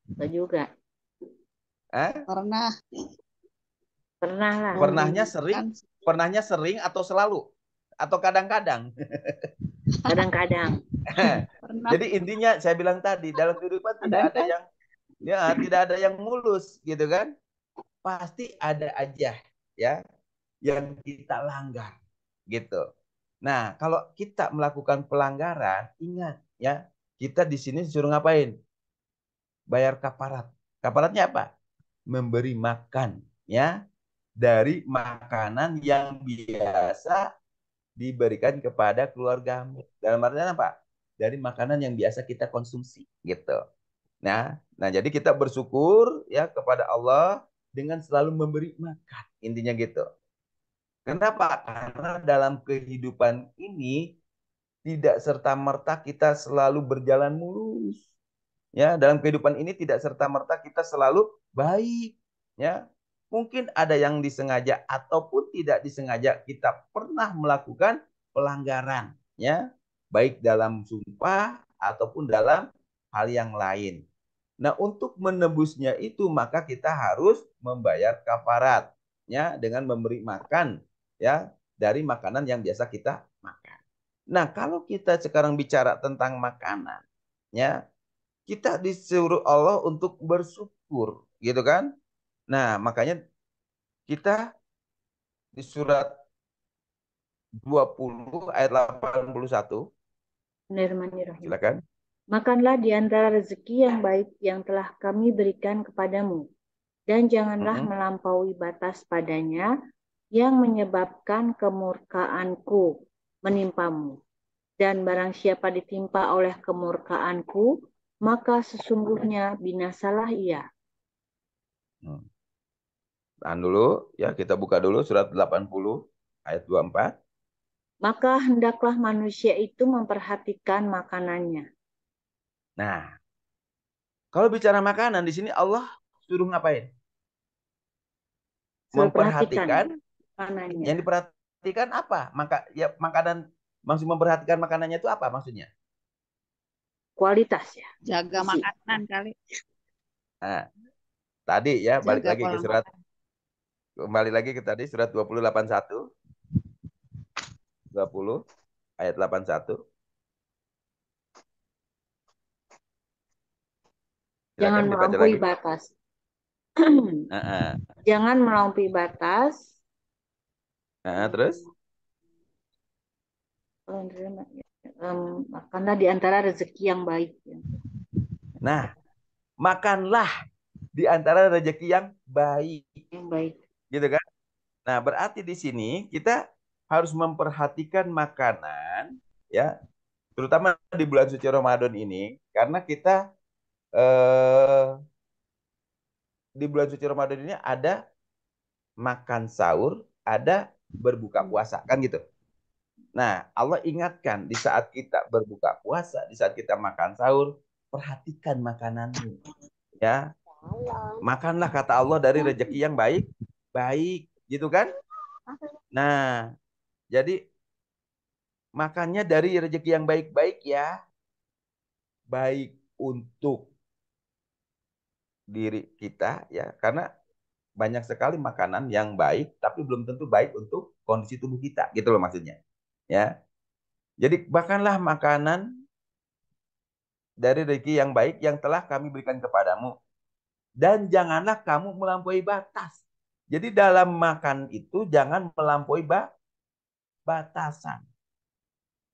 Enggak juga. Pernah. Pernah lah. Pernahnya sering atau selalu? Atau kadang-kadang? Kadang-kadang. Jadi intinya saya bilang tadi, dalam kehidupan tidak ada yang mulus, gitu kan? Pasti ada aja, ya, yang kita langgar, gitu. Nah, kalau kita melakukan pelanggaran, ingat, ya, kita di sini disuruh ngapain? Bayar kafarat. Kafaratnya apa? Memberi makan, ya, dari makanan yang biasa diberikan kepada keluargamu. Dalam artian apa? Dari makanan yang biasa kita konsumsi, gitu. Nah, jadi kita bersyukur, ya, kepada Allah dengan selalu memberi makan. Intinya gitu. Kenapa? Karena dalam kehidupan ini tidak serta-merta kita selalu berjalan mulus. Ya, dalam kehidupan ini tidak serta-merta kita selalu baik, ya. Mungkin ada yang disengaja ataupun tidak disengaja kita pernah melakukan pelanggaran, ya. Baik dalam sumpah ataupun dalam hal yang lain. Nah, untuk menebusnya itu maka kita harus membayar kafarat, ya, dengan memberi makan, ya, dari makanan yang biasa kita makan. Nah, kalau kita sekarang bicara tentang makanan, ya, kita disuruh Allah untuk bersyukur, gitu kan? Nah, makanya kita di surat 20 ayat 81. Bismillahirrahmanirrahim. Silakan. Makanlah di antara rezeki yang baik yang telah kami berikan kepadamu, dan janganlah melampaui batas padanya, yang menyebabkan kemurkaanku menimpamu. Dan barang siapa ditimpa oleh kemurkaanku, maka sesungguhnya binasalah ia. Tahan dulu, ya, kita buka dulu surat 80 ayat 24. Maka hendaklah manusia itu memperhatikan makanannya. Nah, kalau bicara makanan di sini Allah suruh ngapain? Memperhatikan makanannya. Yang diperhatikan apa? Makanan, maksud memperhatikan makanannya itu apa maksudnya? Kualitas, ya. Jaga makanan kali. Nah, tadi, ya, balik Jaga lagi ke surat makan. Kembali lagi ke tadi surat 20:81. 20 ayat 81. Jangan melampaui batas. Jangan melampaui batas. Terus? Makanlah di antara rezeki yang baik. Nah, makanlah di antara rezeki yang baik. Yang baik. Gitu kan? Nah, berarti di sini kita harus memperhatikan makanan, ya, terutama di bulan suci Ramadan ini, karena kita di bulan suci Ramadan ini ada makan sahur, ada berbuka puasa, kan gitu. Nah, Allah ingatkan di saat kita berbuka puasa, di saat kita makan sahur, perhatikan makananmu, Ya, makanlah kata Allah dari rezeki yang baik, baik, gitu kan? Nah, jadi makannya dari rezeki yang baik-baik ya, baik untuk diri kita ya, karena banyak sekali makanan yang baik, tapi belum tentu baik untuk kondisi tubuh kita, gitu loh maksudnya. Ya, jadi makanlah makanan dari rezeki yang baik yang telah kami berikan kepadamu, dan janganlah kamu melampaui batas. Jadi dalam makan itu jangan melampaui batasan.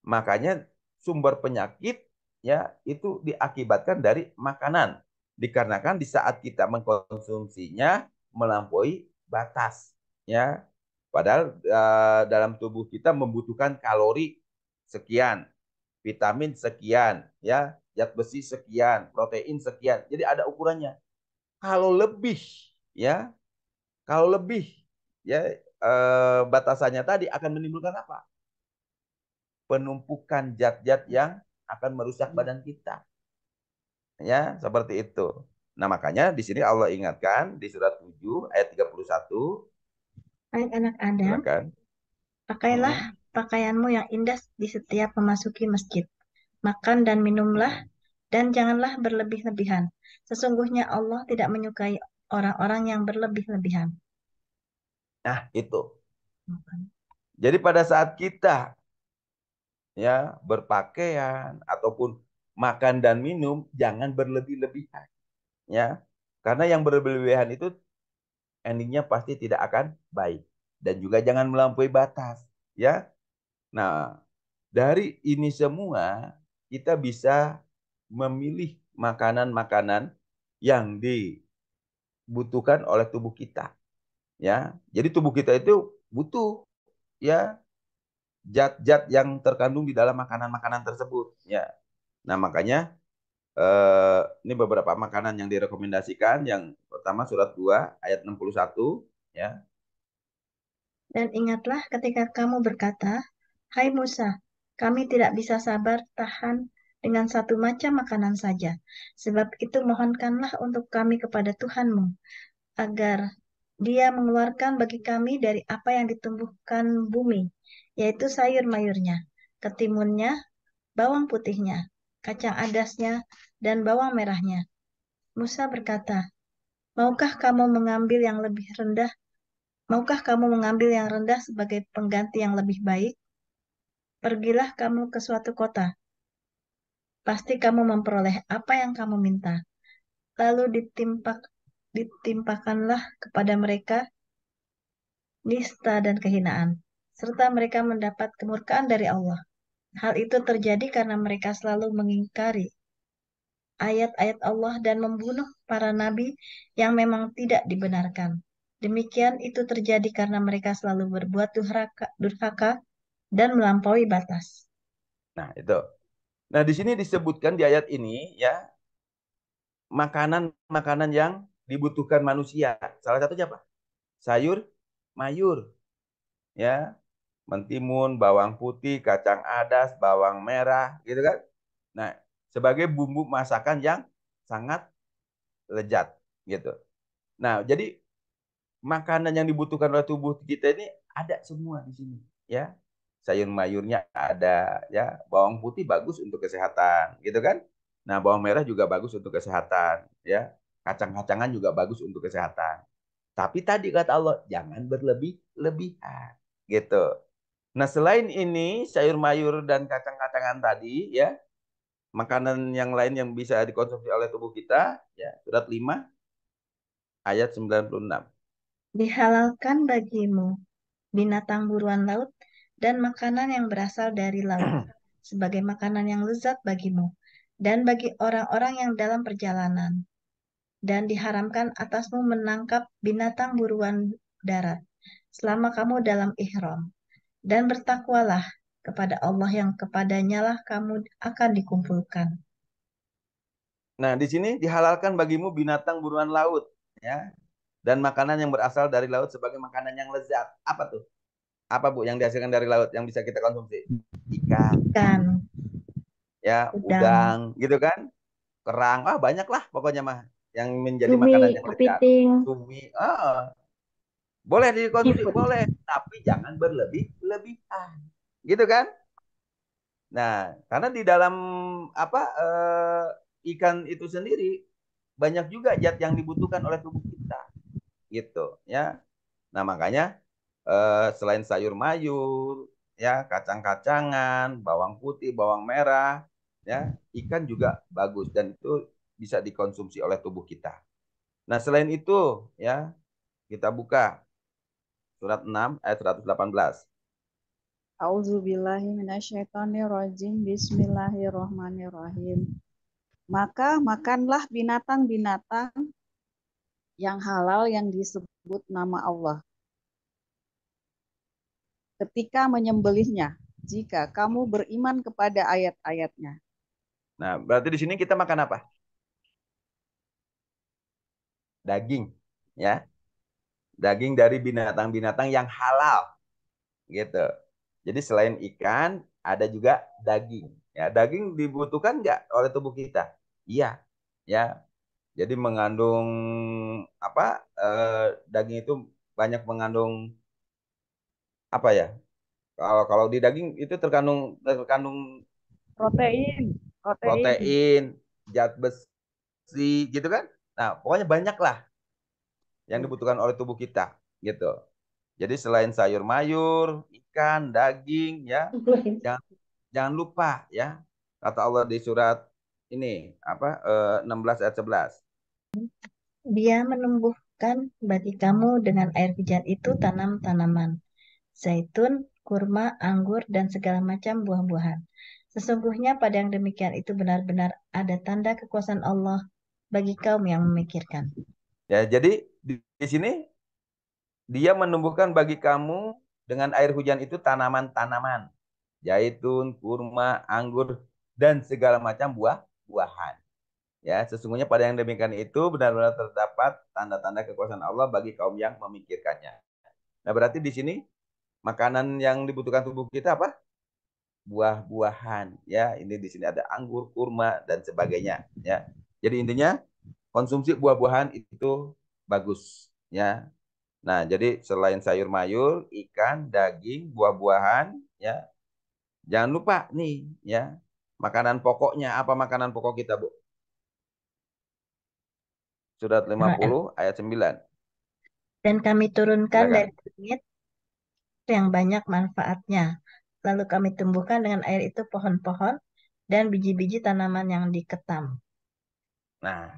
Makanya sumber penyakit ya itu diakibatkan dari makanan. Dikarenakan di saat kita mengkonsumsinya melampaui batas ya. Padahal dalam tubuh kita membutuhkan kalori sekian, vitamin sekian, ya, zat besi sekian, protein sekian. Jadi ada ukurannya. Kalau lebih ya, kalau lebih ya batasannya tadi akan menimbulkan apa? Penumpukan zat-zat yang akan merusak badan kita. Ya, seperti itu. Nah, makanya di sini Allah ingatkan di surat 7 ayat 31. Hai anak Adam, Silakan. pakailah pakaianmu yang indah di setiap memasuki masjid. Makan dan minumlah, dan janganlah berlebih-lebihan. Sesungguhnya Allah tidak menyukai orang-orang yang berlebih-lebihan. Nah, itu. Jadi pada saat kita ya berpakaian ataupun makan dan minum jangan berlebih-lebihan ya. Karena yang berlebih-lebihan itu endingnya pasti tidak akan baik, dan juga jangan melampaui batas ya. Nah, dari ini semua kita bisa memilih makanan-makanan yang dibutuhkan oleh tubuh kita ya. Jadi tubuh kita itu butuh ya zat-zat yang terkandung di dalam makanan-makanan tersebut ya. Nah, makanya ini beberapa makanan yang direkomendasikan. Yang pertama surat 2 ayat 61 ya. Dan ingatlah ketika kamu berkata, Hai Musa, kami tidak bisa sabar tahan dengan satu macam makanan saja. Sebab itu mohonkanlah untuk kami kepada Tuhanmu, agar Dia mengeluarkan bagi kami dari apa yang ditumbuhkan bumi, yaitu sayur-mayurnya, ketimunnya, bawang putihnya, kacang adasnya, dan bawang merahnya. Musa berkata, Maukah kamu mengambil yang lebih rendah? Maukah kamu mengambil yang rendah sebagai pengganti yang lebih baik? Pergilah kamu ke suatu kota. Pasti kamu memperoleh apa yang kamu minta. Lalu ditimpakanlah kepada mereka nista dan kehinaan, serta mereka mendapat kemurkaan dari Allah. Hal itu terjadi karena mereka selalu mengingkari ayat-ayat Allah dan membunuh para nabi yang memang tidak dibenarkan. Demikian itu terjadi karena mereka selalu berbuat durhaka dan melampaui batas. Nah, itu. Nah, di sini disebutkan di ayat ini ya, makanan-makanan yang dibutuhkan manusia. Salah satunya apa? Sayur, mayur, ya, mentimun, bawang putih, kacang adas, bawang merah, gitu kan? Nah, sebagai bumbu masakan yang sangat lezat, gitu. Nah, jadi makanan yang dibutuhkan oleh tubuh kita ini ada semua di sini, ya. Sayur mayurnya ada, ya. Bawang putih bagus untuk kesehatan, gitu kan? Nah, bawang merah juga bagus untuk kesehatan, ya. Kacang-kacangan juga bagus untuk kesehatan. Tapi tadi kata Allah, jangan berlebih-lebihan, gitu. Nah, selain ini, sayur mayur dan kacang-kacangan tadi, ya, makanan yang lain yang bisa dikonsumsi oleh tubuh kita, ya, surat 5 ayat 96. Dihalalkan bagimu binatang buruan laut dan makanan yang berasal dari laut sebagai makanan yang lezat bagimu dan bagi orang-orang yang dalam perjalanan. Dan diharamkan atasmu menangkap binatang buruan darat selama kamu dalam ihram. Dan bertakwalah kepada Allah yang kepadanya lah kamu akan dikumpulkan. Nah, di sini dihalalkan bagimu binatang buruan laut, ya, dan makanan yang berasal dari laut sebagai makanan yang lezat. Apa tuh? Apa Bu yang dihasilkan dari laut yang bisa kita konsumsi? Ikan, Ikan, ya, udang, udang, gitu kan? Kerang, banyak lah pokoknya mah. yang menjadi Cumi, makanan yang lezat. kepiting, Cumi, boleh dikonsumsi, seafood. boleh, tapi jangan berlebihan, gitu kan? Nah, karena di dalam apa ikan itu sendiri banyak juga zat yang dibutuhkan oleh tubuh kita, gitu ya. Nah, makanya selain sayur mayur, ya kacang-kacangan, bawang putih, bawang merah, ya ikan juga bagus dan itu bisa dikonsumsi oleh tubuh kita. Nah, selain itu, ya kita buka surat 6 ayat 118. Auzubillahi minasyaitonirrajim. Bismillahirrahmanirrahim. Maka makanlah binatang-binatang yang halal yang disebut nama Allah ketika menyembelihnya, jika kamu beriman kepada ayat-ayatnya. Nah, berarti di sini kita makan apa? Daging, ya. Daging dari binatang-binatang yang halal, gitu. Jadi selain ikan, ada juga daging. Ya, daging dibutuhkan nggak oleh tubuh kita? Iya, ya. Jadi mengandung apa? Daging itu banyak mengandung apa ya? Kalau kalau di daging itu terkandung terkandung Protein, protein. protein, zat besi, gitu kan? Nah, pokoknya banyak lah yang dibutuhkan oleh tubuh kita, gitu. Jadi selain sayur mayur, ikan, daging, ya, jangan jangan lupa ya kata Allah di surat ini apa 16 ayat 11. Dia menumbuhkan bagi kamu dengan air hujan itu tanam-tanaman, zaitun, kurma, anggur, dan segala macam buah-buahan. Sesungguhnya pada yang demikian itu benar-benar ada tanda kekuasaan Allah bagi kaum yang memikirkan. Ya, jadi di sini dia menumbuhkan bagi kamu dengan air hujan itu tanaman-tanaman, zaitun, kurma, anggur, dan segala macam buah-buahan. Ya, sesungguhnya pada yang demikian itu benar-benar terdapat tanda-tanda kekuasaan Allah bagi kaum yang memikirkannya. Nah, berarti di sini makanan yang dibutuhkan tubuh kita apa? Buah-buahan. Ya, ini di sini ada anggur, kurma, dan sebagainya. Ya, jadi intinya konsumsi buah-buahan itu bagus. Ya, nah jadi selain sayur mayur, ikan, daging, buah-buahan, ya jangan lupa nih, ya makanan pokoknya apa makanan pokok kita, Bu? Surat 50 ayat 9. Dan kami turunkan Silakan. dari langit yang banyak manfaatnya. Lalu kami tumbuhkan dengan air itu pohon-pohon dan biji-biji tanaman yang diketam. Nah,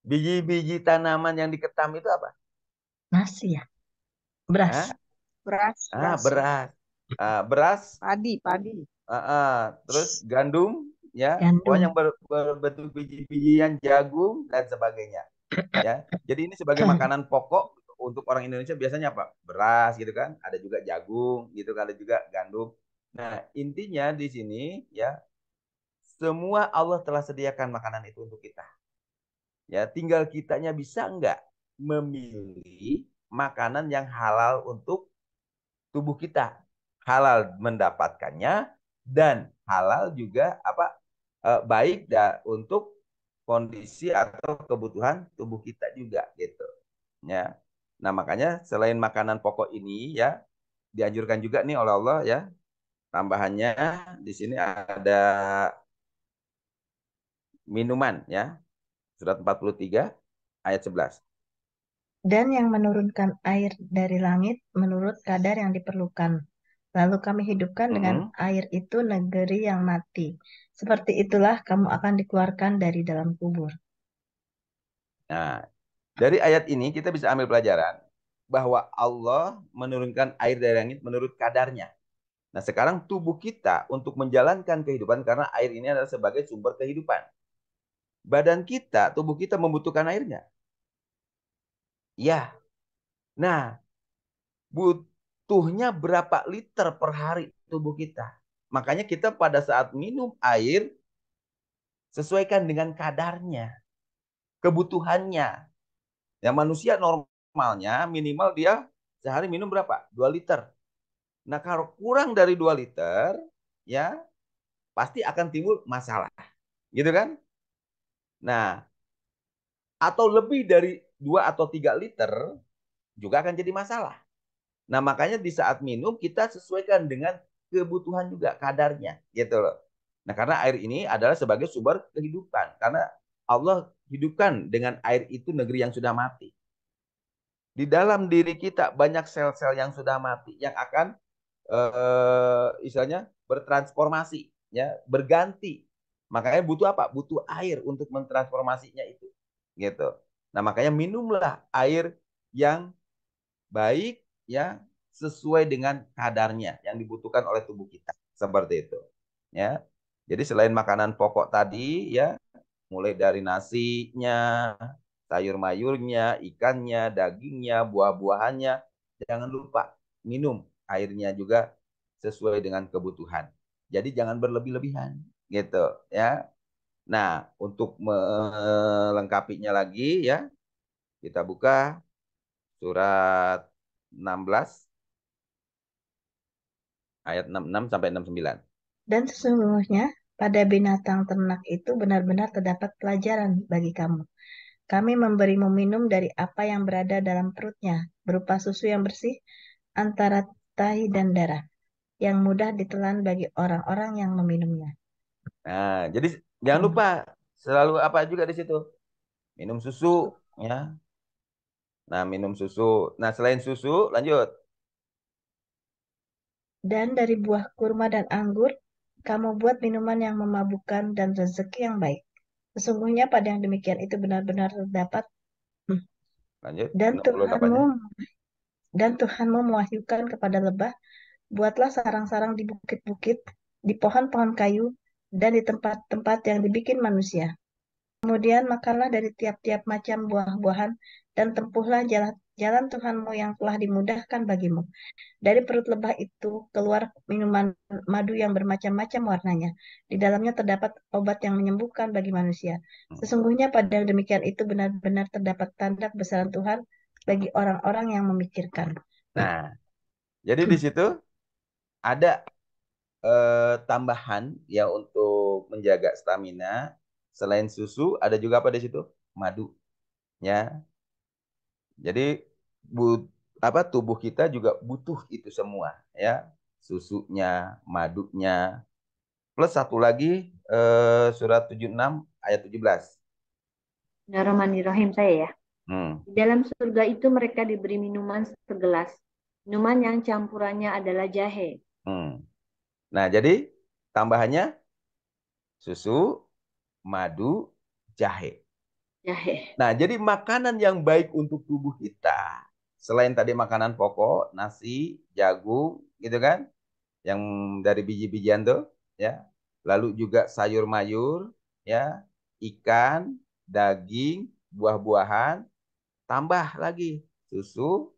biji-biji tanaman yang diketam itu apa? Nasi ya, beras, Hah? Beras, beras. Beras. Beras, Padi, padi. terus gandum, ya, pokoknya gandum. yang berbentuk biji-bijian, jagung dan sebagainya. Ya, jadi ini sebagai makanan pokok untuk orang Indonesia biasanya apa? Beras gitu kan, ada juga jagung gitu kan, ada juga gandum. Nah, intinya di sini ya, semua Allah telah sediakan makanan itu untuk kita. Ya, tinggal kitanya bisa nggak memilih makanan yang halal untuk tubuh kita. Halal mendapatkannya dan halal juga apa baik untuk kondisi atau kebutuhan tubuh kita juga gitu. Ya. Nah, makanya selain makanan pokok ini ya dianjurkan juga nih oleh Allah ya. Tambahannya di sini ada minuman ya. Surat 43 ayat 11. Dan yang menurunkan air dari langit menurut kadar yang diperlukan. Lalu kami hidupkan dengan air itu negeri yang mati. Seperti itulah kamu akan dikeluarkan dari dalam kubur. Nah, dari ayat ini kita bisa ambil pelajaran bahwa Allah menurunkan air dari langit menurut kadarnya. Nah, sekarang tubuh kita untuk menjalankan kehidupan karena air ini adalah sebagai sumber kehidupan. Badan kita, tubuh kita membutuhkan airnya. Ya. Nah, butuhnya berapa liter per hari tubuh kita. Makanya kita pada saat minum air sesuaikan dengan kadarnya, kebutuhannya. Ya, manusia normalnya minimal dia sehari minum berapa? 2 liter. Nah, kalau kurang dari 2 liter, ya pasti akan timbul masalah. Gitu kan? Nah, atau lebih dari 2 atau 3 liter juga akan jadi masalah. Nah, makanya di saat minum kita sesuaikan dengan kebutuhan juga kadarnya, gitu loh. Nah, karena air ini adalah sebagai sumber kehidupan. Karena Allah hidupkan dengan air itu negeri yang sudah mati. Di dalam diri kita banyak sel-sel yang sudah mati yang akan istilahnya bertransformasi, ya, berganti. Makanya butuh apa? Butuh air untuk mentransformasinya itu, gitu. Nah, makanya minumlah air yang baik, ya, sesuai dengan kadarnya yang dibutuhkan oleh tubuh kita, seperti itu, ya. Jadi selain makanan pokok tadi, ya, mulai dari nasinya, sayur mayurnya, ikannya, dagingnya, buah-buahannya, jangan lupa minum airnya juga sesuai dengan kebutuhan. Jadi jangan berlebih-lebihan, gitu, ya. Nah, untuk melengkapinya lagi, ya, kita buka surat 16 ayat 66 sampai 69. Dan sesungguhnya pada binatang ternak itu benar-benar terdapat pelajaran bagi kamu. Kami memberimu minum dari apa yang berada dalam perutnya, berupa susu yang bersih antara tahi dan darah, yang mudah ditelan bagi orang-orang yang meminumnya. Nah, jadi jangan lupa selalu apa juga di situ? Minum susu, ya. Nah, minum susu. Nah, selain susu, lanjut. Dan dari buah kurma dan anggur, kamu buat minuman yang memabukkan dan rezeki yang baik. Sesungguhnya pada yang demikian itu benar-benar terdapat. Lanjut. Dan 68-nya. Tuhanmu mewahyukan kepada lebah, buatlah sarang-sarang di bukit-bukit, di pohon-pohon kayu, dan di tempat-tempat yang dibikin manusia. Kemudian makanlah dari tiap-tiap macam buah-buahan, dan tempuhlah jalan Tuhanmu yang telah dimudahkan bagimu. Dari perut lebah itu keluar minuman madu yang bermacam-macam warnanya. Di dalamnya terdapat obat yang menyembuhkan bagi manusia. Sesungguhnya pada demikian itu benar-benar terdapat tanda kebesaran Tuhan bagi orang-orang yang memikirkan. Nah, jadi di situ ada tambahan ya untuk menjaga stamina. Selain susu, ada juga apa di situ? Madu, ya. Jadi tubuh kita juga butuh itu semua, ya. Susunya, madunya. Plus satu lagi surat 76 ayat 17. Bismillahirrahmanirrahim saya ya. Hmm. Di dalam surga itu mereka diberi minuman segelas. Minuman yang campurannya adalah jahe. Nah, jadi tambahannya susu, madu, jahe. Jahe. Nah, jadi makanan yang baik untuk tubuh kita, selain tadi makanan pokok, nasi, jagung, gitu kan, yang dari biji-bijian tuh, ya. Lalu juga sayur mayur, ya, ikan, daging, buah-buahan, tambah lagi susu,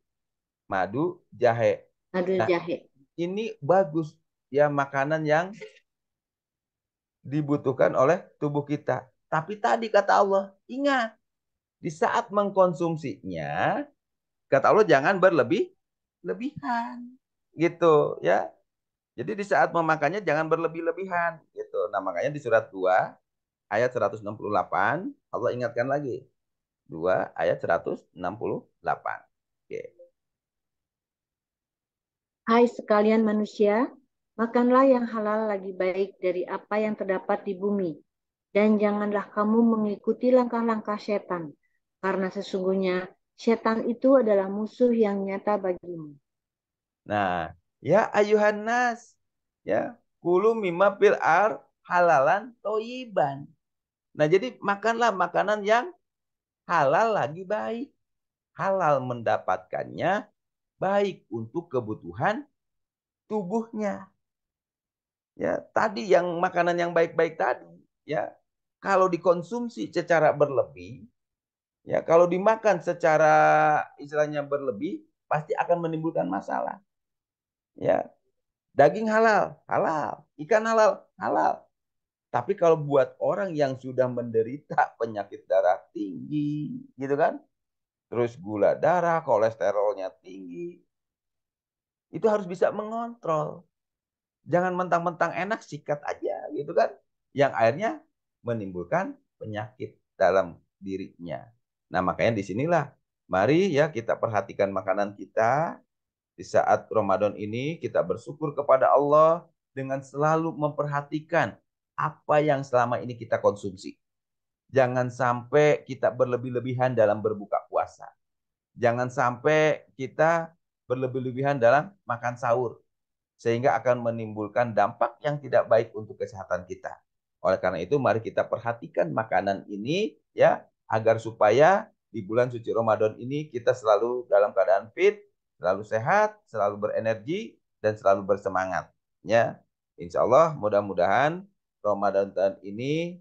madu, jahe. Madu Nah, jahe. ini bagus ya, makanan yang dibutuhkan oleh tubuh kita. Tapi tadi kata Allah, ingat, di saat mengkonsumsinya, kata Allah jangan berlebih-lebihan. Gitu ya. Jadi di saat memakannya jangan berlebih-lebihan gitu. Nah, makanya di surat 2 ayat 168 Allah ingatkan lagi. 2 ayat 168. Oke. Hai sekalian manusia, makanlah yang halal lagi baik dari apa yang terdapat di bumi. Dan janganlah kamu mengikuti langkah-langkah setan, karena sesungguhnya setan itu adalah musuh yang nyata bagimu. Nah, ya ayuhan nas, ya, kulu mimma fil ar halalan toyiban. Nah, jadi makanlah makanan yang halal lagi baik. Halal mendapatkannya baik untuk kebutuhan tubuhnya. Ya, tadi yang makanan yang baik-baik tadi, ya. Kalau dikonsumsi secara berlebih, ya, kalau dimakan secara istilahnya berlebih, pasti akan menimbulkan masalah. Ya, daging halal, halal, ikan halal, halal. Tapi kalau buat orang yang sudah menderita penyakit darah tinggi, gitu kan? Terus gula darah, kolesterolnya tinggi, itu harus bisa mengontrol. Jangan mentang-mentang enak sikat aja gitu kan. Yang akhirnya menimbulkan penyakit dalam dirinya. Nah, makanya disinilah mari ya kita perhatikan makanan kita di saat Ramadan ini, kita bersyukur kepada Allah dengan selalu memperhatikan apa yang selama ini kita konsumsi. Jangan sampai kita berlebih-lebihan dalam berbuka puasa. Jangan sampai kita berlebih-lebihan dalam makan sahur, sehingga akan menimbulkan dampak yang tidak baik untuk kesehatan kita. Oleh karena itu, mari kita perhatikan makanan ini ya, agar supaya di bulan suci Ramadan ini kita selalu dalam keadaan fit, selalu sehat, selalu berenergi, dan selalu bersemangat. Ya, insya Allah mudah-mudahan Ramadan tahun ini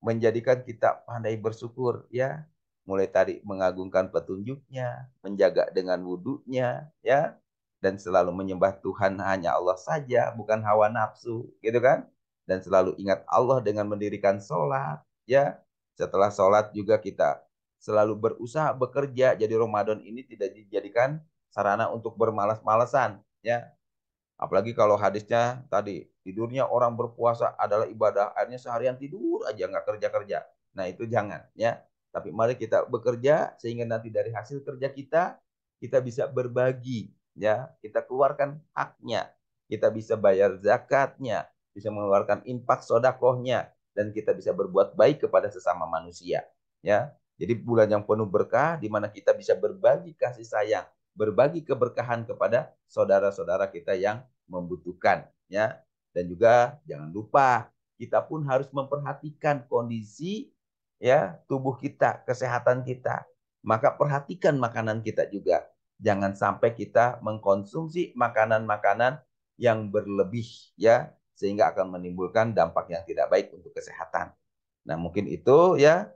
menjadikan kita pandai bersyukur ya, mulai tadi mengagungkan petunjuknya, menjaga dengan wudhunya ya, dan selalu menyembah Tuhan hanya Allah saja, bukan hawa nafsu, gitu kan? Dan selalu ingat Allah dengan mendirikan sholat, ya. Setelah sholat juga kita selalu berusaha bekerja. Jadi Ramadan ini tidak dijadikan sarana untuk bermalas-malasan, ya. Apalagi kalau hadisnya tadi, tidurnya orang berpuasa adalah ibadah, akhirnya seharian tidur aja nggak kerja-kerja. Nah itu jangan ya. Tapi mari kita bekerja sehingga nanti dari hasil kerja kita bisa berbagi ya. Kita keluarkan haknya, kita bisa bayar zakatnya, bisa mengeluarkan infak sodakohnya, dan kita bisa berbuat baik kepada sesama manusia ya. Jadi bulan yang penuh berkah di mana kita bisa berbagi kasih sayang, berbagi keberkahan kepada saudara-saudara kita yang membutuhkan ya. Dan juga jangan lupa kita pun harus memperhatikan kondisi ya tubuh kita, kesehatan kita. Maka perhatikan makanan kita juga. Jangan sampai kita mengkonsumsi makanan-makanan yang berlebih ya, sehingga akan menimbulkan dampak yang tidak baik untuk kesehatan. Nah, mungkin itu ya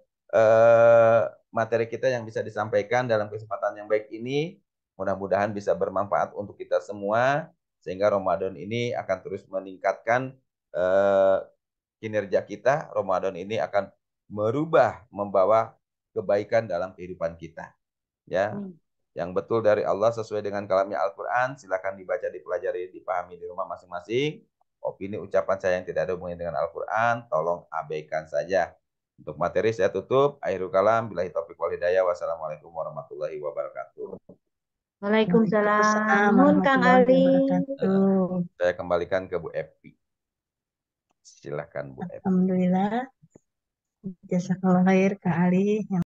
materi kita yang bisa disampaikan dalam kesempatan yang baik ini. Mudah-mudahan bisa bermanfaat untuk kita semua, sehingga Ramadan ini akan terus meningkatkan eh, kinerja kita. Ramadan ini akan membawa kebaikan dalam kehidupan kita. Ya, yang betul dari Allah sesuai dengan kalamnya Al-Quran, silakan dibaca, dipelajari, dipahami di rumah masing-masing. Opini ucapan saya yang tidak ada hubungannya dengan Al-Quran, tolong abaikan saja. Untuk materi saya tutup. Akhirul kalam. Billahi taufiq wal hidayah. Wassalamualaikum warahmatullahi wabarakatuh. Waalaikumsalam. Waalaikumsalam Nuhun Kang warahmatullahi Ali. wabarakatuh. Saya kembalikan ke Bu Epi. Silakan Bu Epi. Alhamdulillah. Jazakallah khair Kak Ali.